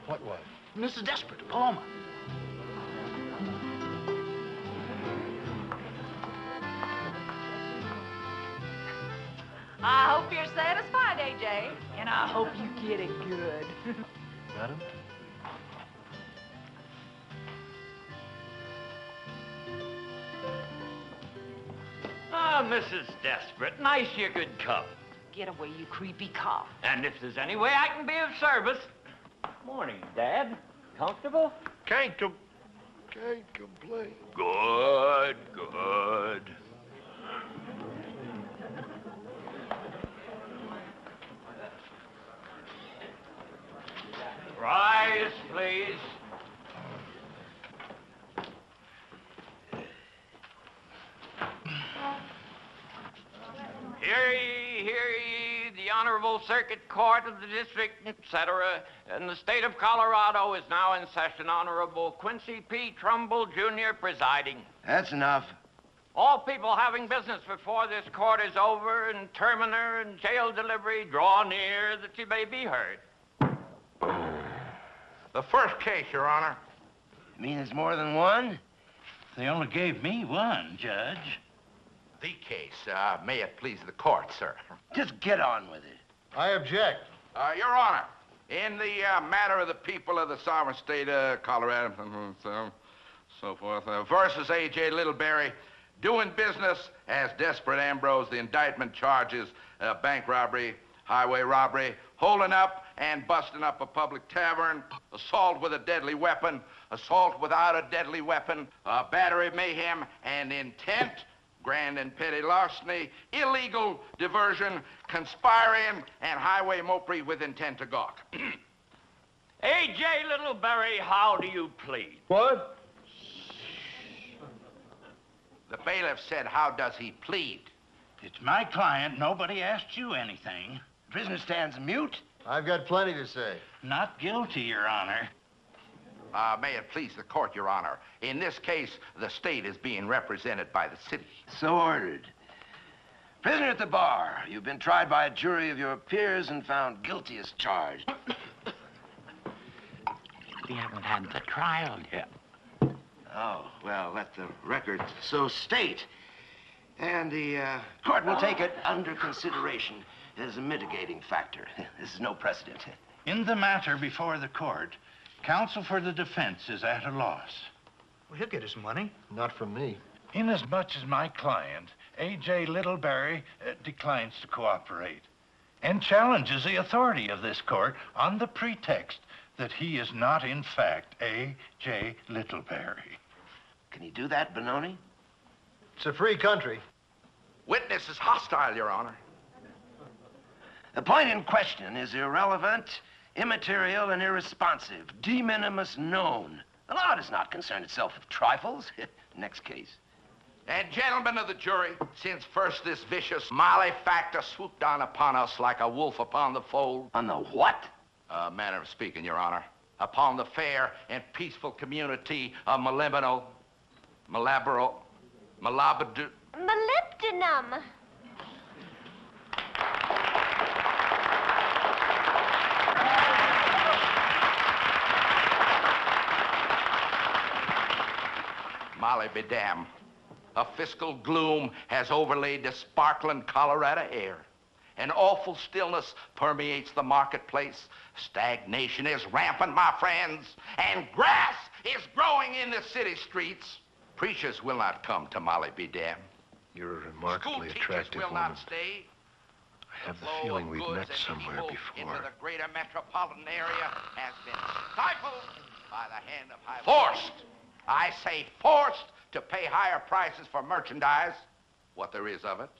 What wife? Mrs. Desperate, Paloma. I hope you're satisfied, AJ. And I hope you get it good. Madam? Ah, Mrs. Desperate, nice you could come. Get away, you creepy cop. And if there's any way I can be of service. Morning, Dad. Comfortable? Can't complain. Good, good. Rise, please. Hear ye, the Honorable Circuit Court of the District, etc., in the state of Colorado is now in session. Honorable Quincy P. Trumbull, Jr. presiding. That's enough. All people having business before this court is over, and terminer and jail delivery, draw near that you may be heard. The first case, Your Honor. You mean there's more than one? They only gave me one, Judge. The case, may it please the court, sir. Just get on with it. I object. Your Honor, in the matter of the people of the sovereign state of Colorado, so forth, versus A.J. Littleberry, doing business as Desperate Ambrose, the indictment charges bank robbery, highway robbery, holding up and busting up a public tavern, assault with a deadly weapon, assault without a deadly weapon, battery, mayhem, and intent, grand and petty larceny, illegal diversion, conspiring, and highway mopery with intent to gawk. A.J. Littleberry, how do you plead? What? The bailiff said, how does he plead? It's my client. Nobody asked you anything. Prisoner stands mute. I've got plenty to say. Not guilty, Your Honor. May it please the court, Your Honor. In this case, the state is being represented by the city. So ordered. Prisoner at the bar, you've been tried by a jury of your peers and found guilty as charged. We haven't had the trial yet. Oh, well, let the record so state. And the court will take it under consideration as a mitigating factor. This is no precedent. In the matter before the court, counsel for the defense is at a loss. Well, he'll get his money. Not from me. Inasmuch as my client, A.J. Littleberry, declines to cooperate and challenges the authority of this court on the pretext that he is not, in fact, A.J. Littleberry. Can he do that, Benoni? It's a free country. Witness is hostile, Your Honor. The point in question is irrelevant, immaterial, and irresponsive. De minimis known. The law does not concern itself with trifles. Next case. And gentlemen of the jury, since first this vicious malefactor swooped down upon us like a wolf upon the fold. On the what? Manner of speaking, Your Honor. Upon the fair and peaceful community of Molybdenum. Molly be damned. A fiscal gloom has overlaid the sparkling Colorado air. An awful stillness permeates the marketplace. Stagnation is rampant, my friends, and grass is growing in the city streets. Preachers will not come to Molly be damned. You're a remarkably attractive will woman. not stay. I have the feeling we've met somewhere Into before. the greater metropolitan area has been stifled by the hand of high. Forced! I say forced to pay higher prices for merchandise, what there is of it.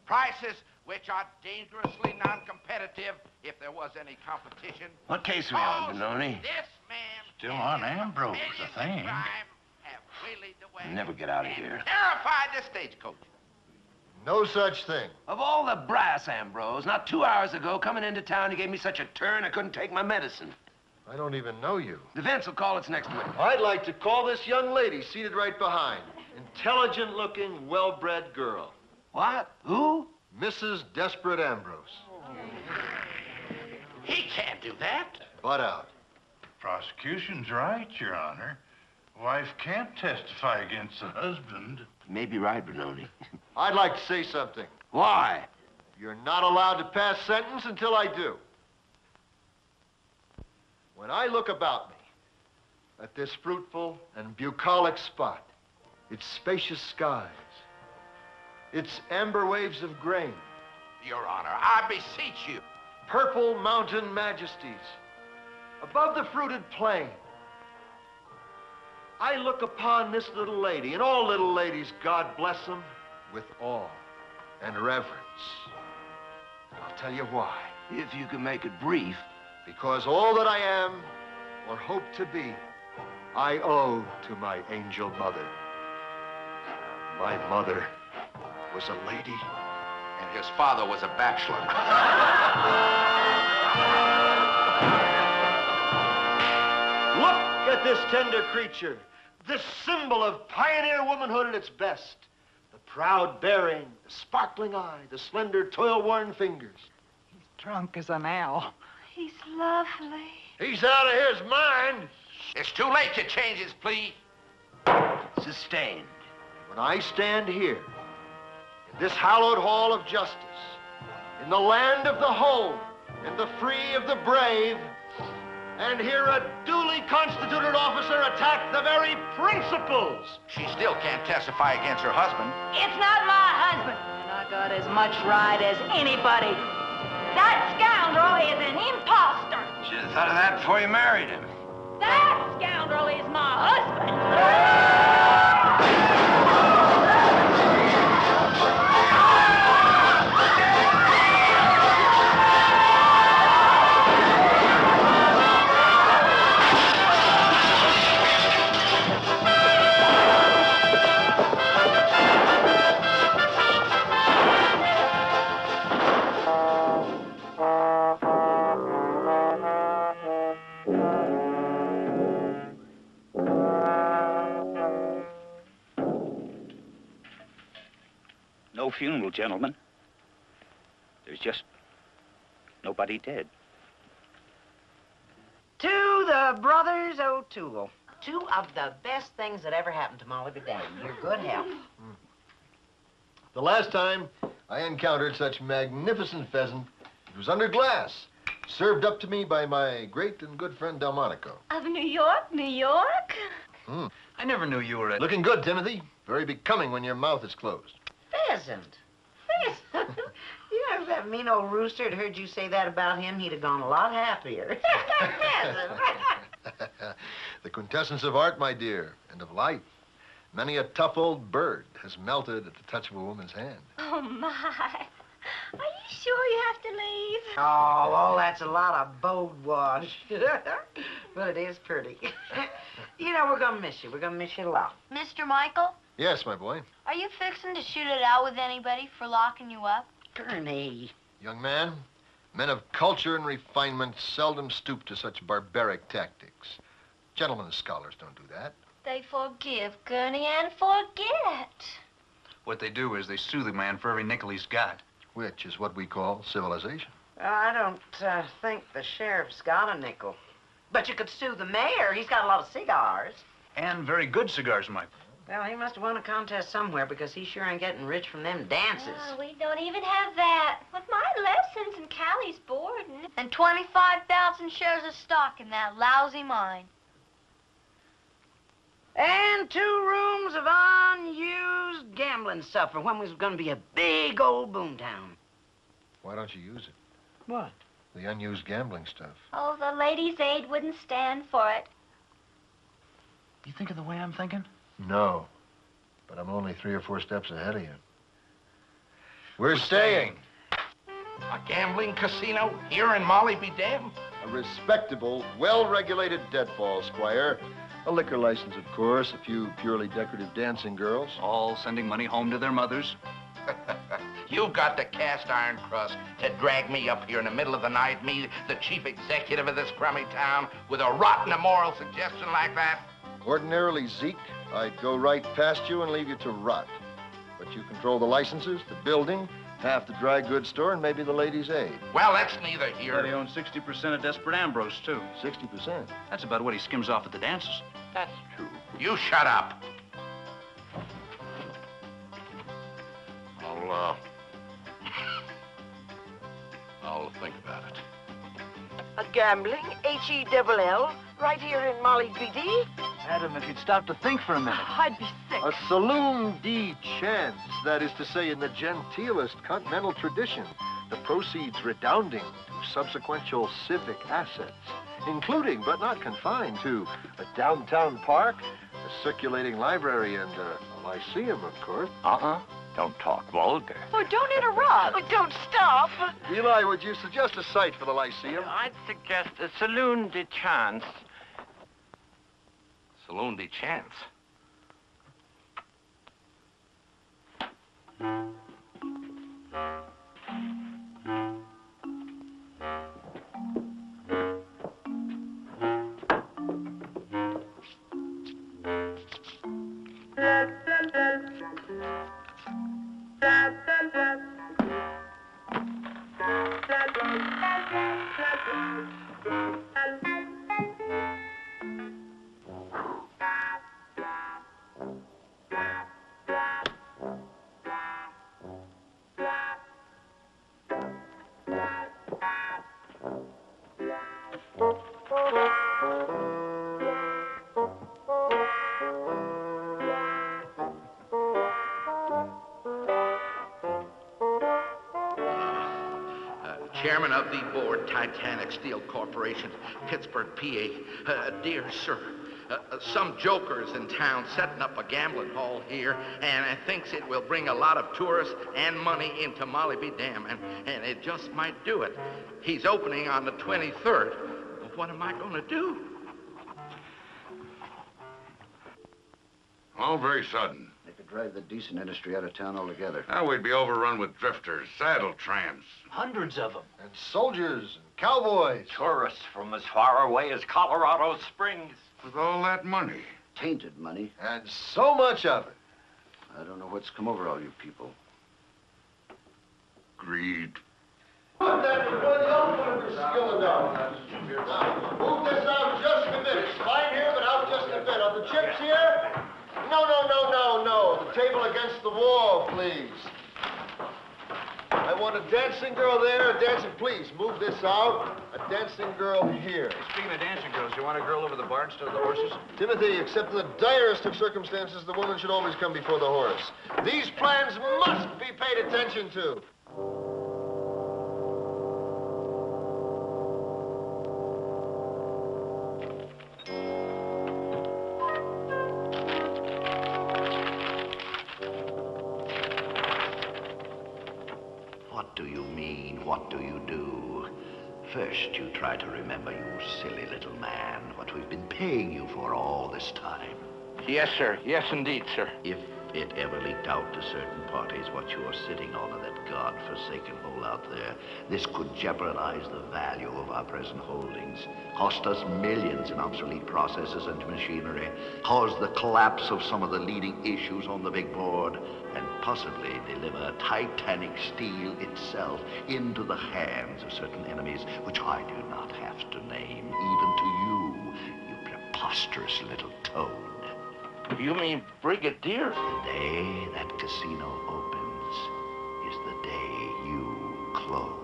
Prices which are dangerously non-competitive if there was any competition. What case are we on, Benoni? This man Still on Ambrose, I think. have waylaid the way. Never get out of here. Terrified the stagecoach. No such thing. Of all the brass, Ambrose, not 2 hours ago, coming into town, you gave me such a turn I couldn't take my medicine. I don't even know you. Defense will call its next witness. I'd like to call this young lady seated right behind. Intelligent-looking, well-bred girl. What? Who? Mrs. Desperate Ambrose. He can't do that. Butt out. Prosecution's right, Your Honor. Wife can't testify against the husband. May be right, Benoni. I'd like to say something. Why? You're not allowed to pass sentence until I do. When I look about me at this fruitful and bucolic spot, its spacious skies, its amber waves of grain, Your Honor, I beseech you. purple mountain majesties, above the fruited plain, I look upon this little lady, and all little ladies, God bless them, with awe and reverence. I'll tell you why. If you can make it brief. Because all that I am, or hope to be, I owe to my angel mother. My mother was a lady. And his father was a bachelor. Look at this tender creature, this symbol of pioneer womanhood at its best. The proud bearing, the sparkling eye, the slender, toil-worn fingers. Drunk as an owl. He's lovely. He's out of his mind. It's too late to change his plea. Sustained. When I stand here, in this hallowed hall of justice, in the land of the home, in the free of the brave, and hear a duly constituted officer attack the very principles. She still can't testify against her husband. It's not my husband. And I got as much right as anybody. That scoundrel is an imposter. Should have thought of that before you married him. That scoundrel is my husband. No funeral, gentlemen. There's just nobody dead. To the brothers O'Toole. Two of the best things that ever happened to Molly Bedane. Your good health. The last time I encountered such magnificent pheasant, it was under glass, served up to me by my great and good friend Delmonico. Of New York, New York? I never knew you were a... Looking good, Timothy. Very becoming when your mouth is closed. Pheasant. Pheasant. You know, if that mean old rooster had heard you say that about him, he'd have gone a lot happier. Pheasant. The quintessence of art, my dear, and of life. Many a tough old bird has melted at the touch of a woman's hand. Oh, my. Are you sure you have to leave? Oh, that's a lot of bold wash. But it is pretty. You know, we're gonna miss you. We're gonna miss you a lot. Mr. Michael, Yes, my boy. are you fixing to shoot it out with anybody for locking you up? Gurney. Young man, men of culture and refinement seldom stoop to such barbaric tactics. Gentlemen and scholars don't do that. They forgive, Gurney, and forget. What they do is they sue the man for every nickel he's got. Which is what we call civilization. I don't think the sheriff's got a nickel. But you could sue the mayor. He's got a lot of cigars. And very good cigars, Mike. Well, he must have won a contest somewhere because he sure ain't getting rich from them dances. Oh, we don't even have that. With my lessons and Callie's boarding. And 25,000 shares of stock in that lousy mine. And 2 rooms of unused gambling stuff for when we was gonna be a big old boomtown. Why don't you use it? What? The unused gambling stuff. Oh, the ladies' aid wouldn't stand for it. You think of the way I'm thinking? No. But I'm only 3 or 4 steps ahead of you. We're staying. A gambling casino here in Molly be damned. A respectable, well-regulated deadfall, Squire. A liquor license, of course, a few purely decorative dancing girls. All sending money home to their mothers. You've got the cast iron crust to drag me up here in the middle of the night, me, the chief executive of this crummy town, with a rotten immoral suggestion like that? Ordinarily, Zeke, I'd go right past you and leave you to rot. But you control the licenses, the building, half the dry goods store, and maybe the ladies' aid. Well, that's neither here. But he owns 60% of Desperate Ambrose, too. 60%? That's about what he skims off at the dances. That's true. You shut up. I'll think about it. A gambling, H-E-double-L, right here in Molly BD? Madam, if you'd stop to think for a minute. I'd be sick. A saloon de chance, that is to say, in the genteelest continental tradition, the proceeds redounding to subsequential civic assets, including but not confined to a downtown park, a circulating library, and a lyceum, of course. Don't talk vulgar. Oh, don't interrupt. Oh, don't stop. Eli, would you suggest a site for the lyceum? I'd suggest a saloon de chance. Saloon de chance. Chairman of the board, Titanic Steel Corporation, Pittsburgh, PA. Dear sir, some joker's in town setting up a gambling hall here, and thinks it will bring a lot of tourists and money into Molly B. Dam, and it just might do it. He's opening on the 23rd. What am I going to do? All very sudden. They could drive the decent industry out of town altogether. Now we'd be overrun with drifters, saddle tramps. Hundreds of them. And soldiers and cowboys. Tourists from as far away as Colorado Springs. With all that money. Tainted money. And so much of it. I don't know what's come over all you people. Greed. Put that before the opener is skilling down. Now, move this out just a minute. Slide here, but out just a bit. Are the chips here? No. The table against the wall, please. I want a dancing girl there, a dancing... Please, move this out. A dancing girl here. Speaking of dancing girls, you want a girl over the bar instead of the horses? Timothy, except in the direst of circumstances, the woman should always come before the horse. These plans must be paid attention to. What do you mean? What do you do? First, you try to remember, you silly little man, what we've been paying you for all this time. Yes, sir. Yes, indeed, sir. If it ever leaked out to certain parties what you are sitting on in that God-forsaken hole out there, this could jeopardize the value of our present holdings, cost us millions in obsolete processes and machinery, cause the collapse of some of the leading issues on the big board, and possibly deliver Titanic Steel itself into the hands of certain enemies, which I do not have to name, even to you, you preposterous little toad. You mean Brigadier? The day that casino opens is the day you close.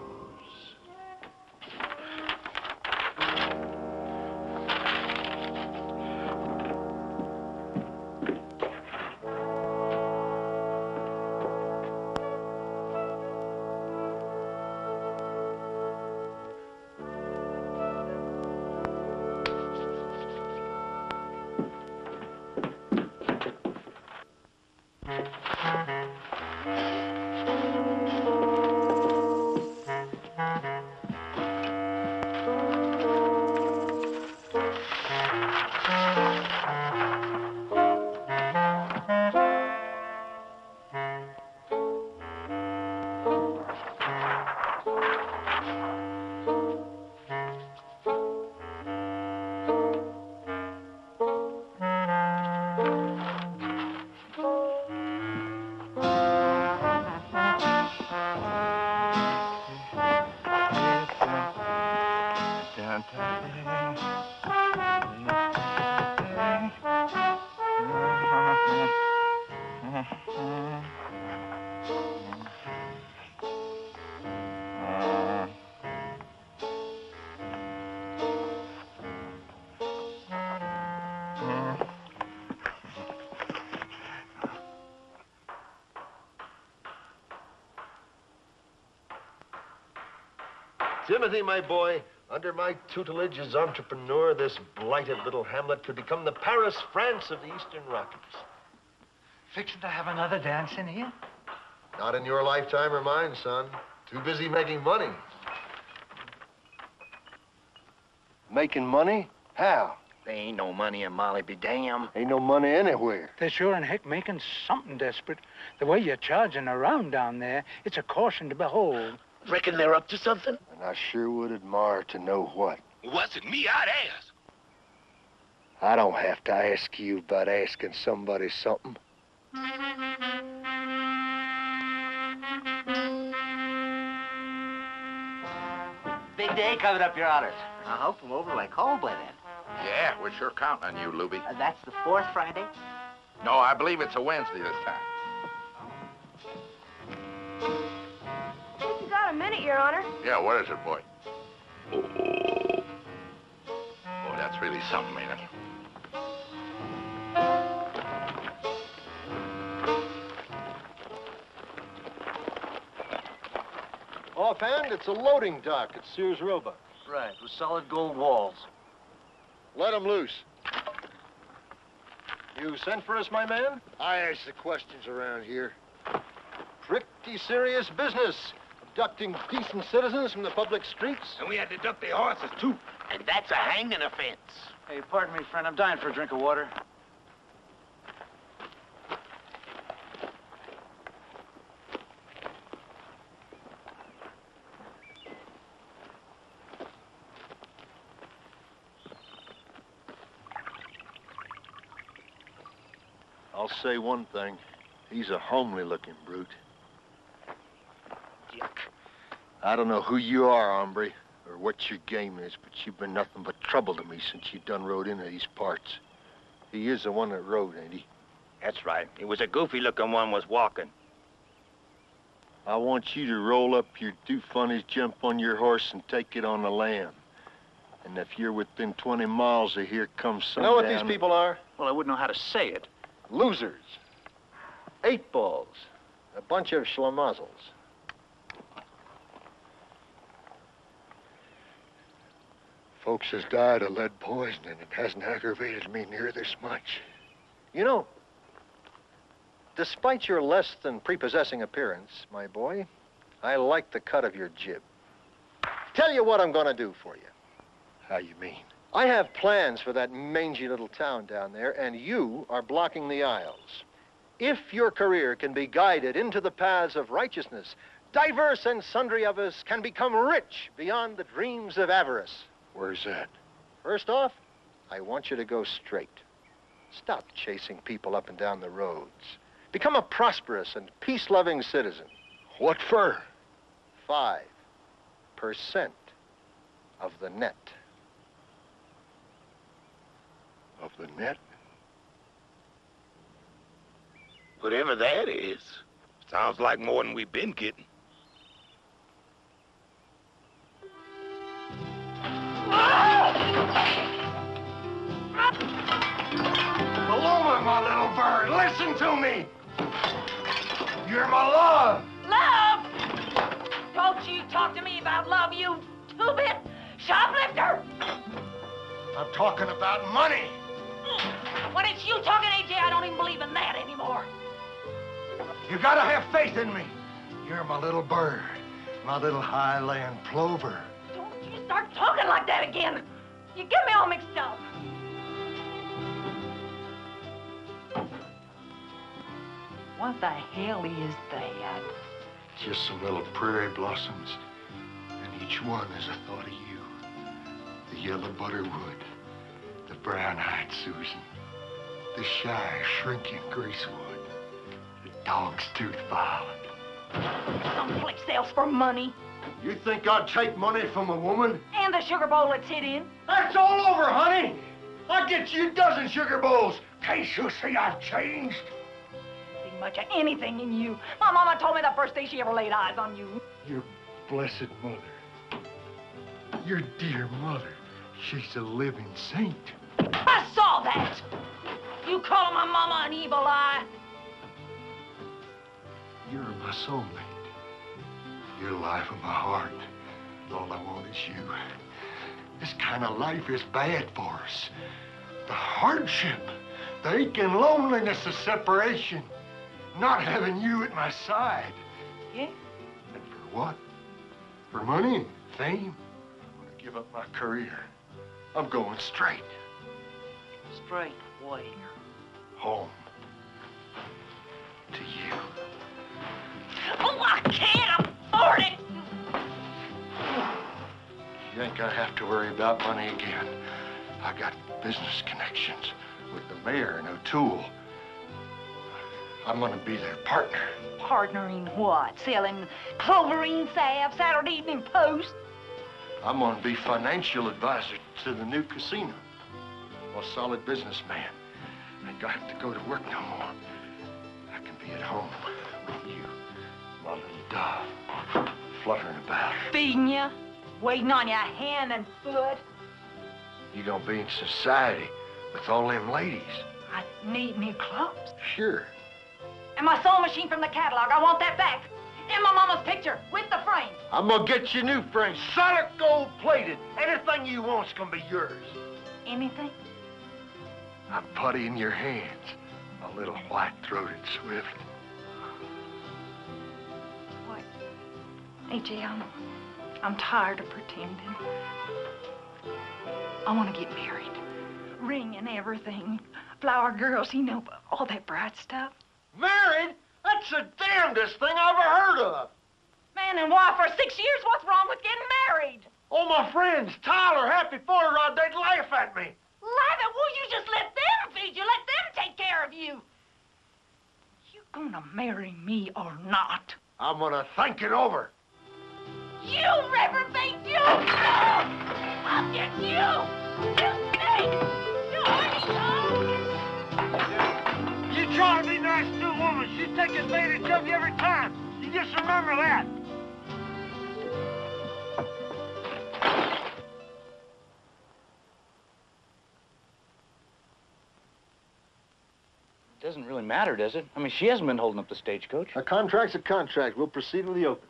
Timothy, my boy, under my tutelage as entrepreneur, this blighted little hamlet could become the Paris, France of the Eastern Rockies. Fixing to have another dance in here? Not in your lifetime or mine, son. Too busy making money. Making money? How? There ain't no money in Molly be damned. Ain't no money anywhere. They're sure in heck making something desperate. The way you're charging around down there, it's a caution to behold. Reckon they're up to something? And I sure would admire to know what. Wasn't me, I'd ask. I don't have to ask you about asking somebody something. Big day coming up, Your Honors. I hope I'm over like home by then. Yeah, we're sure counting on you, Luby. That's the fourth Friday? No, I believe it's a Wednesday this time. Think you got a minute, Your Honor? Yeah, what is it, boy? Oh, that's really something, ain't it? Offhand, it's a loading dock at Sears Roebuck. Right, with solid gold walls. Let 'em loose. You sent for us, my man? I ask the questions around here. Pretty serious business. Abducting decent citizens from the public streets. And we had to duck their horses, too. And that's a hanging offense. Hey, pardon me, friend. I'm dying for a drink of water. I'll say one thing. He's a homely-looking brute. Yuck. I don't know who you are, hombre, or what your game is, but you've been nothing but trouble to me since you done rode into these parts. He is the one that rode, ain't he? That's right. It was a goofy-looking one was walking. I want you to roll up your do-funnies, jump on your horse, and take it on the lam. And if you're within 20 miles of here, come sundown... You know what these people are? Well, I wouldn't know how to say it. Losers. 8 balls. A bunch of schlemazzles. Folks has died of lead poisoning. It hasn't aggravated me near this much. You know, despite your less than prepossessing appearance, my boy, I like the cut of your jib. Tell you what I'm gonna do for you. How you mean? I have plans for that mangy little town down there, and you are blocking the aisles. If your career can be guided into the paths of righteousness, diverse and sundry of us can become rich beyond the dreams of avarice. Where's that? First off, I want you to go straight. Stop chasing people up and down the roads. Become a prosperous and peace-loving citizen. What for? 5% of the net. Of the net? Whatever that is. Sounds like more than we've been getting. Paloma, my little bird, listen to me. You're my love. Love? Don't you talk to me about love, you two-bit shoplifter! I'm talking about money. When it's you talking, AJ, I don't even believe in that anymore. You gotta have faith in me. You're my little bird, my little highland plover. Don't you start talking like that again. You get me all mixed up. What the hell is that? Just some little prairie blossoms, and each one is a thought of you. The yellow butterwood, the brown-eyed Susan, the shy, shrinking greasewood, the dog's tooth violet. Someplace else for money. You think I'd take money from a woman? And the sugar bowl it's hid in. That's all over, honey. I'll get you a dozen sugar bowls. Can't you see I've changed? See much of anything in you. My mama told me the first day she ever laid eyes on you. Your blessed mother. Your dear mother. She's a living saint. I saw that. You calling my mama an evil eye? You're my soulmate. You're the life of my heart. All I want is you. This kind of life is bad for us. The hardship, the aching loneliness of separation, not having you at my side. Yeah? And for what? For money and fame? I'm gonna give up my career. I'm going straight. Straight where? Home. To you. Oh, I can't afford it! You ain't gonna have to worry about money again. I got business connections with the mayor and O'Toole. I'm gonna be their partner. Partnering what? Selling Cloverine salve, Saturday Evening Post? I'm gonna be financial advisor to the new casino. I'm a solid businessman. I ain't gonna have to go to work no more. I can be at home with you, my little dove, fluttering about. Feeding you, waiting on your hand and foot. You gonna be in society with all them ladies. I need new clothes. Sure. And my sewing machine from the catalog, I want that back. And my mama's picture with the frame. I'm gonna get you new frames, solid gold plated. Anything you want's gonna be yours. Anything? I'm putty in your hands, a little white-throated swift. What? AJ, I'm tired of pretending. I want to get married. Ring and everything. Flower girls, you know, all that bright stuff. Married? That's the damnedest thing I ever heard of. Man and wife for 6 years, what's wrong with getting married? All my friends, Tyler, Happy Forrod, they'd laugh at me. Laugh at? Well, you just let them feed you. Let them take care of you. You gonna marry me or not? I'm gonna think it over. You reprobate, you! No! I'll get you! You snake! You horny dog! You try to be nice to a woman, she's taking advantage of you every time. You just remember that. Doesn't really matter, does it? I mean, she hasn't been holding up the stagecoach. A contract's a contract. We'll proceed with the opening.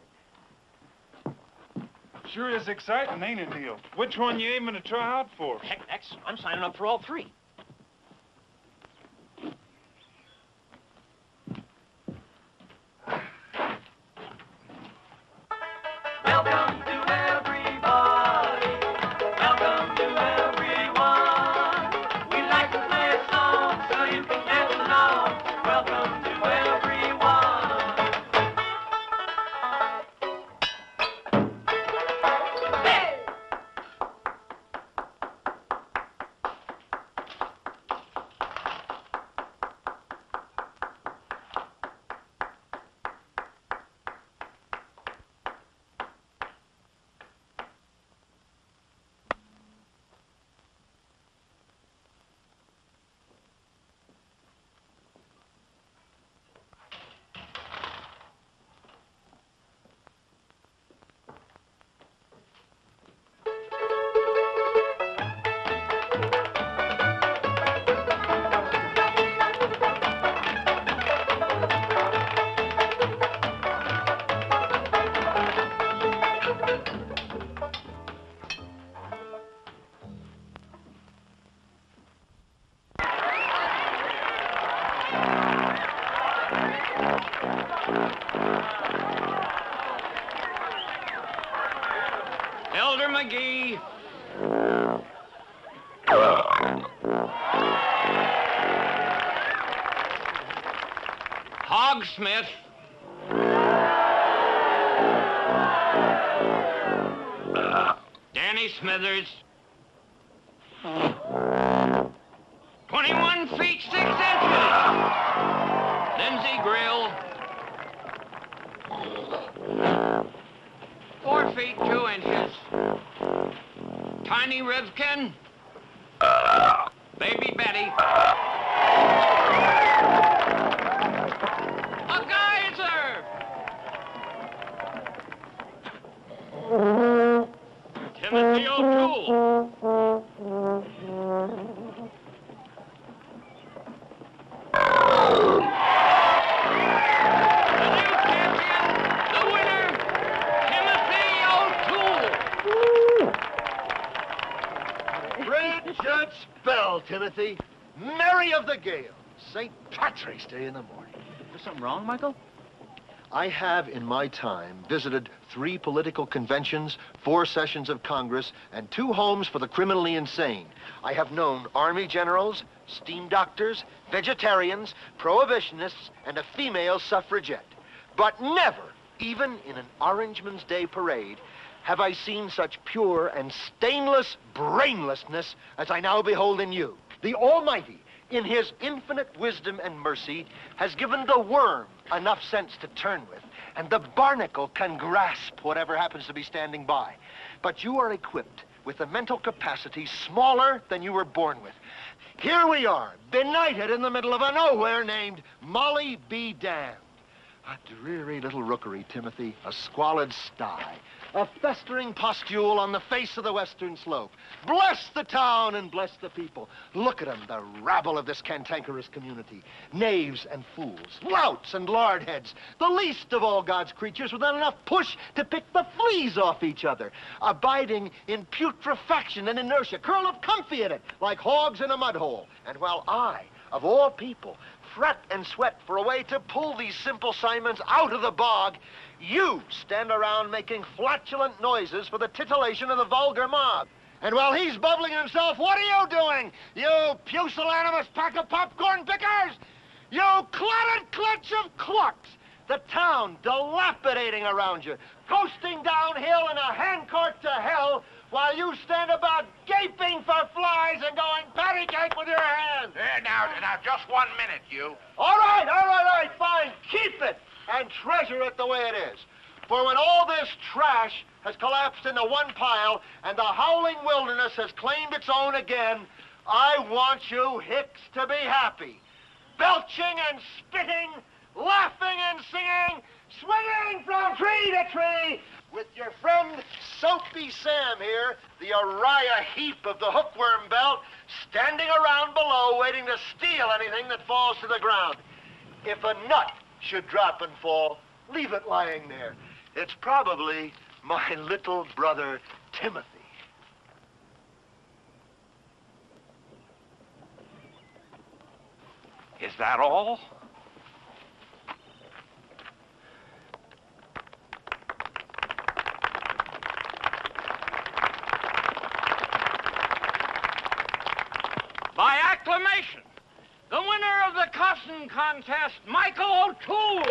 Sure is exciting, ain't it, Neil? Which one you aiming to try out for? Heck, I'm signing up for all three. Welcome to everybody. Welcome to everyone. We like to play a song so you can get along. Welcome to everyone. Hey! Elder McGee. Hog Smith. Danny Smithers. 21 feet 6 inches. Lindsay Grill. 4 feet 2 inches. Tiny Rivkin. Baby Betty. A geyser! Timothy O'Toole. Bridget Spell, Timothy. Mary of the Gale. St. Patrick's Day in the morning. Is something wrong, Michael? I have, in my time, visited 3 political conventions, 4 sessions of Congress, and 2 homes for the criminally insane. I have known army generals, steam doctors, vegetarians, prohibitionists, and a female suffragette. But never, even in an Orangeman's Day parade, have I seen such pure and stainless brainlessness as I now behold in you. The Almighty, in his infinite wisdom and mercy, has given the worm enough sense to turn with, and the barnacle can grasp whatever happens to be standing by. But you are equipped with a mental capacity smaller than you were born with. Here we are, benighted in the middle of a nowhere named Molly B. Damned. A dreary little rookery, Timothy, a squalid sty, a festering pustule on the face of the western slope. Bless the town and bless the people. Look at them, the rabble of this cantankerous community. Knaves and fools, louts and lardheads, the least of all God's creatures without enough push to pick the fleas off each other, abiding in putrefaction and inertia, curled up comfy in it, like hogs in a mud hole. And while I, of all people, fret and sweat for a way to pull these simple Simons out of the bog, you stand around making flatulent noises for the titillation of the vulgar mob. And while he's bubbling himself, what are you doing, you pusillanimous pack of popcorn pickers? You clotted clutch of clucks. The town dilapidating around you, coasting downhill in a handcart to hell, while you stand about gaping for flies and going patty cake with your hands. Now, just 1 minute, you. All right, fine. Keep it and treasure it the way it is. For when all this trash has collapsed into one pile and the howling wilderness has claimed its own again, I want you hicks to be happy. Belching and spitting, laughing and singing, swinging from tree to tree, with your friend Soapy Sam here, the Uriah Heep of the hookworm belt, standing around below waiting to steal anything that falls to the ground. If a nut should drop and fall, leave it lying there. It's probably my little brother Timothy. Is that all? By acclamation, the winner of the costume contest, Michael O'Toole.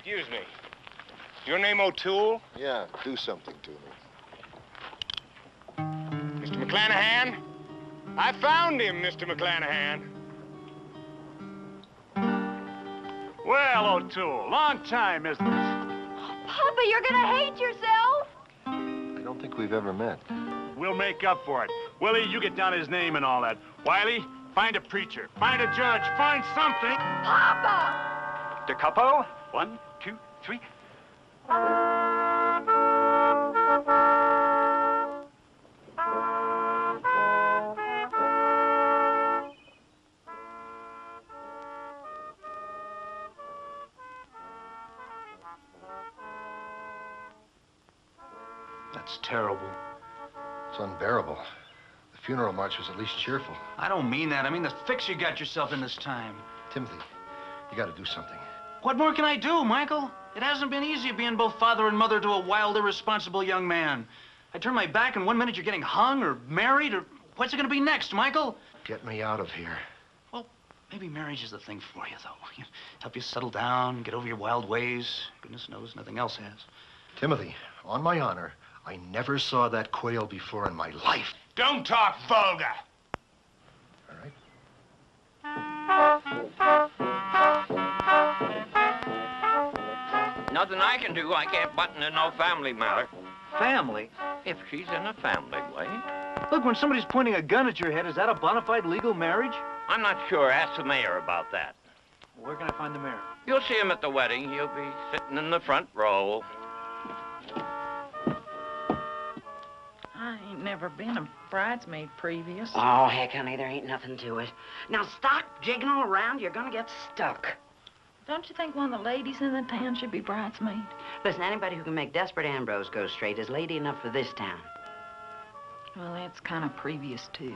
Excuse me. Your name O'Toole? Yeah, do something to me. Mr. McClanahan? I found him, Mr. McClanahan. Well, O'Toole, long time, isn't it? Papa, you're gonna hate yourself. I don't think we've ever met. We'll make up for it. Willie, you get down his name and all that. Wiley, find a preacher, find a judge, find something. Papa! Da capo. 1, 2, 3. That's terrible. It's unbearable. The funeral march was at least cheerful. I don't mean that. I mean the fix you got yourself in this time. Timothy, you gotta do something. What more can I do, Michael? It hasn't been easy being both father and mother to a wild, irresponsible young man. I turn my back and 1 minute you're getting hung or married or what's it gonna be next, Michael? Get me out of here. Well, maybe marriage is the thing for you, though. Help you settle down, get over your wild ways. Goodness knows nothing else has. Timothy, on my honor, I never saw that quail before in my life. Don't talk vulgar. All right. Nothing I can do. I can't button in no family matter. Family? If she's in a family way. Look, when somebody's pointing a gun at your head, is that a bona fide legal marriage? I'm not sure. Ask the mayor about that. Where can I find the mayor? You'll see him at the wedding. He'll be sitting in the front row. I ain't never been a bridesmaid previous. Oh, heck, honey, there ain't nothing to it. Now, stop jigging all around. You're gonna get stuck. Don't you think one of the ladies in the town should be bridesmaid? Listen, anybody who can make Desperate Ambrose go straight is lady enough for this town. Well, that's kind of previous, too.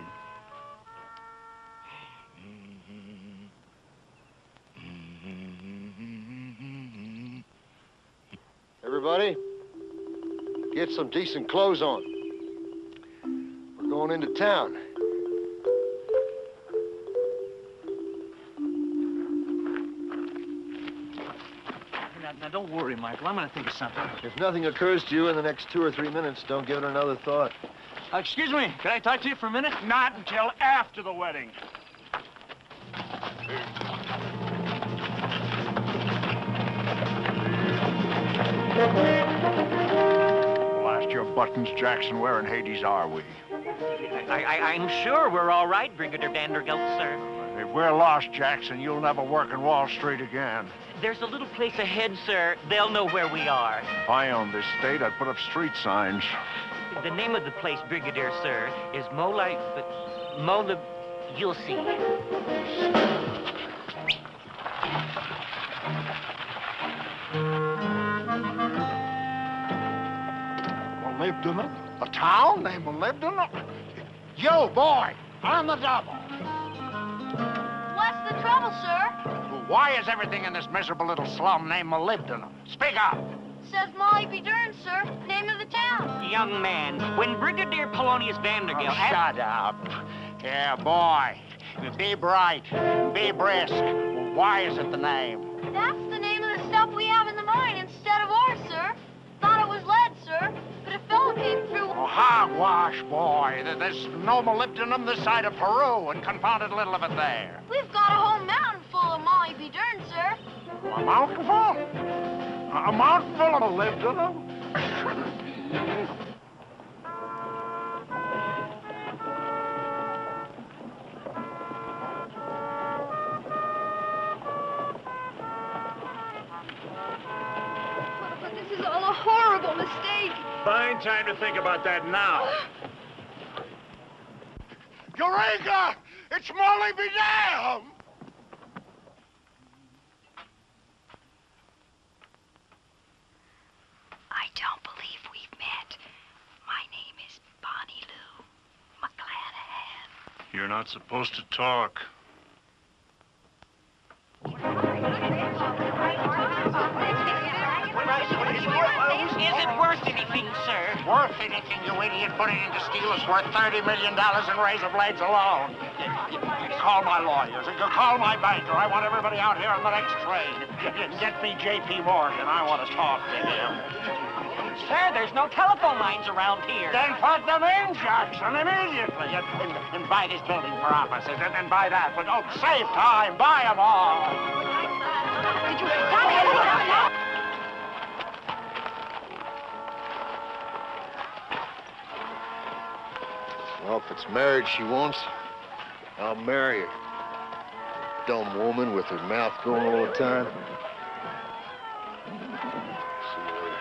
Everybody, get some decent clothes on. We're going into town. Now, don't worry, Michael. I'm gonna think of something. If nothing occurs to you in the next 2 or 3 minutes, don't give it another thought. Excuse me, can I talk to you for a minute? Not until after the wedding. Blast your buttons, Jackson. Where in Hades are we? I'm sure we're all right, Brigadier Vandergelt, sir. If we're lost, Jackson, you'll never work in Wall Street again. There's a little place ahead, sir. They'll know where we are. If I owned this state, I'd put up street signs. The name of the place, Brigadier, sir, is Mola... You'll see. Molybdenum? A town named Molybdenum? Yo, boy, on the double. What's the trouble, sir? Why is everything in this miserable little slum named Molybdenum? Speak up. Says Molly B. Dern, sir. Name of the town. Young man, when Brigadier Polonius Vandergelt... Shut up. Yeah, boy. Be bright. Be brisk. Why is it the name? That's the name of the stuff we have in the mine instead of ore, sir. Thought it was lead, sir. But a fellow came through... Oh, hogwash, boy. There's no molybdenum this side of Peru, and confounded little of it there. We've got a whole mountain full of Molly B. Dern, sir. A mountain full? A mountain full of molybdenum? But this is all a horrible mistake. Fine time to think about that now. Eureka! It's Molly be damned! I don't believe we've met. My name is Bonnie Lou McClanahan. You're not supposed to talk. Is it worth anything, sir? Worth anything, you idiot. Putting into steel is worth $30 million in razor blades alone. Call my lawyers. Call my banker. I want everybody out here on the next train. Get me J.P. Morgan. I want to talk to him. Sir, there's no telephone lines around here. Then put them in, Jackson, immediately. And buy this building for offices. And buy that. But oh, save time. Buy them all. Did you stop? Well, if it's marriage she wants, I'll marry her. Dumb woman with her mouth going all the time. See you later.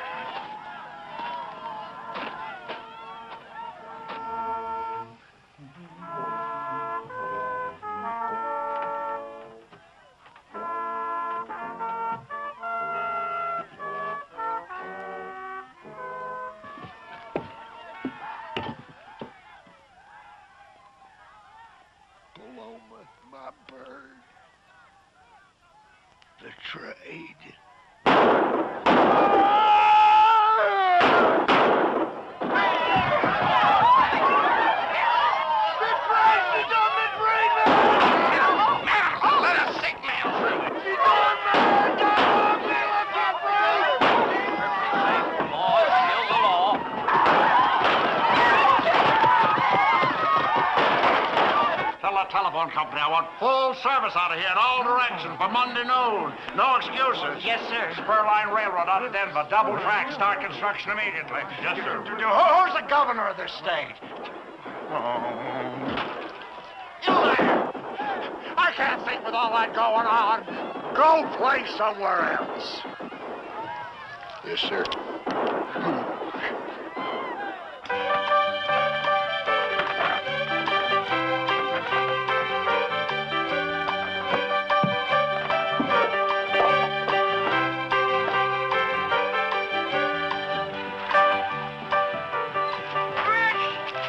My bird. The tray. telephone company. I want full service out of here in all directions by Monday noon. No excuses. Yes, sir. Spur Line Railroad out of Denver. Double track. Start construction immediately. Yes, sir. Who's the governor of this state? You there! I can't think with all that going on. Go play somewhere else. Yes, sir.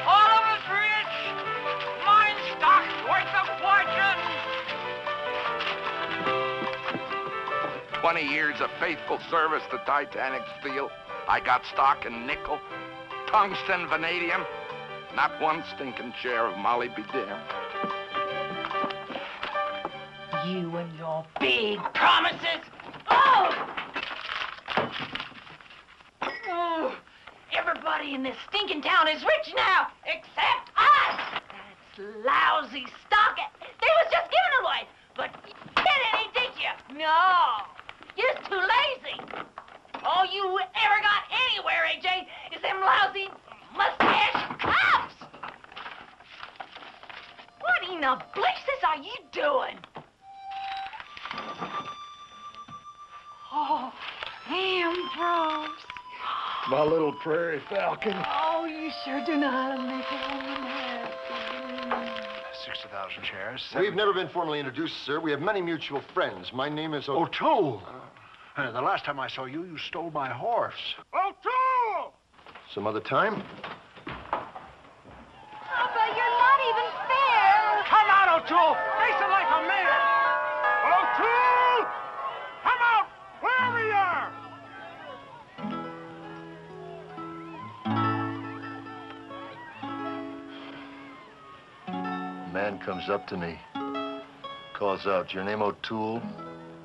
All of us rich. Mine stock's worth a fortune. 20 years of faithful service to Titanic Steel. I got stock in nickel, tungsten, vanadium. Not one stinking share of Molly be damned. You and your big promises. Oh! Oh! Everybody in this stinking town is rich now, except us. That's lousy stock. They was just giving away, but you did any, did you? No. You're too lazy. All you ever got anywhere, AJ, is them lousy mustache cops. What in the blazes are you doing? Oh, Ambrose. My little prairie falcon. Oh, you sure do know how to make a woman happy. 60,000 shares. We've never been formally introduced, sir. We have many mutual friends. My name is O'Toole. The last time I saw you, you stole my horse. O'Toole! Some other time? Papa, you're not even fair. Come out, O'Toole! Face it like a man! O'Toole! Come out! Wherever you are! A man comes up to me, calls out, "Your name O'Toole?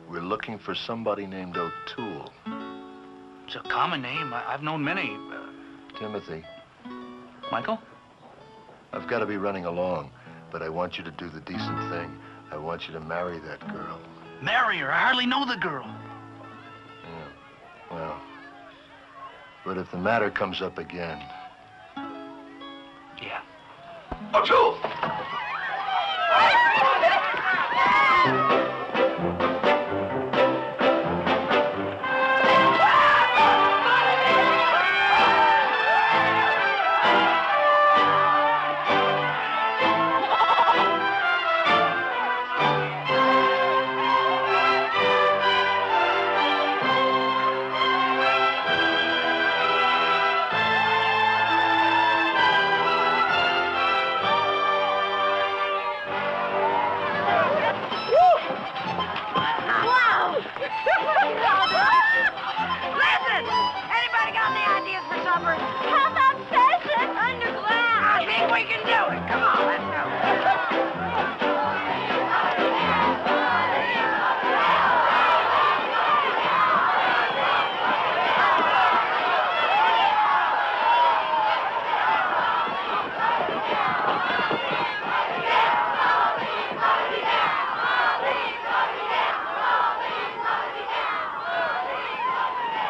We're looking for somebody named O'Toole." It's a common name. I've known many. Timothy. Michael? I've got to be running along, but I want you to do the decent thing. I want you to marry that girl. Marry her. I hardly know the girl. Yeah, well, but if the matter comes up again... Yeah. O'Toole! Listen! Anybody got any ideas for supper? How about pheasant underground? I think we can do it. Come on, let's go.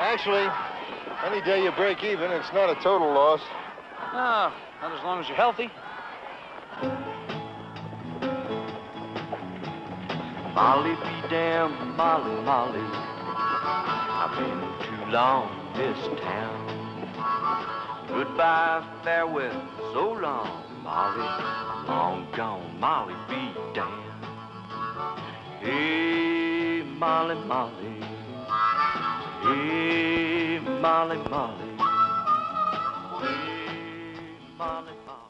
Actually, any day you break even, it's not a total loss. No, not as long as you're healthy. Molly be damned, Molly, Molly. I've been too long this town. Goodbye, farewell, so long, Molly. I'm long gone, Molly be damned. Hey, Molly, Molly. Hey, Molly, Molly. Hey, Molly, Molly.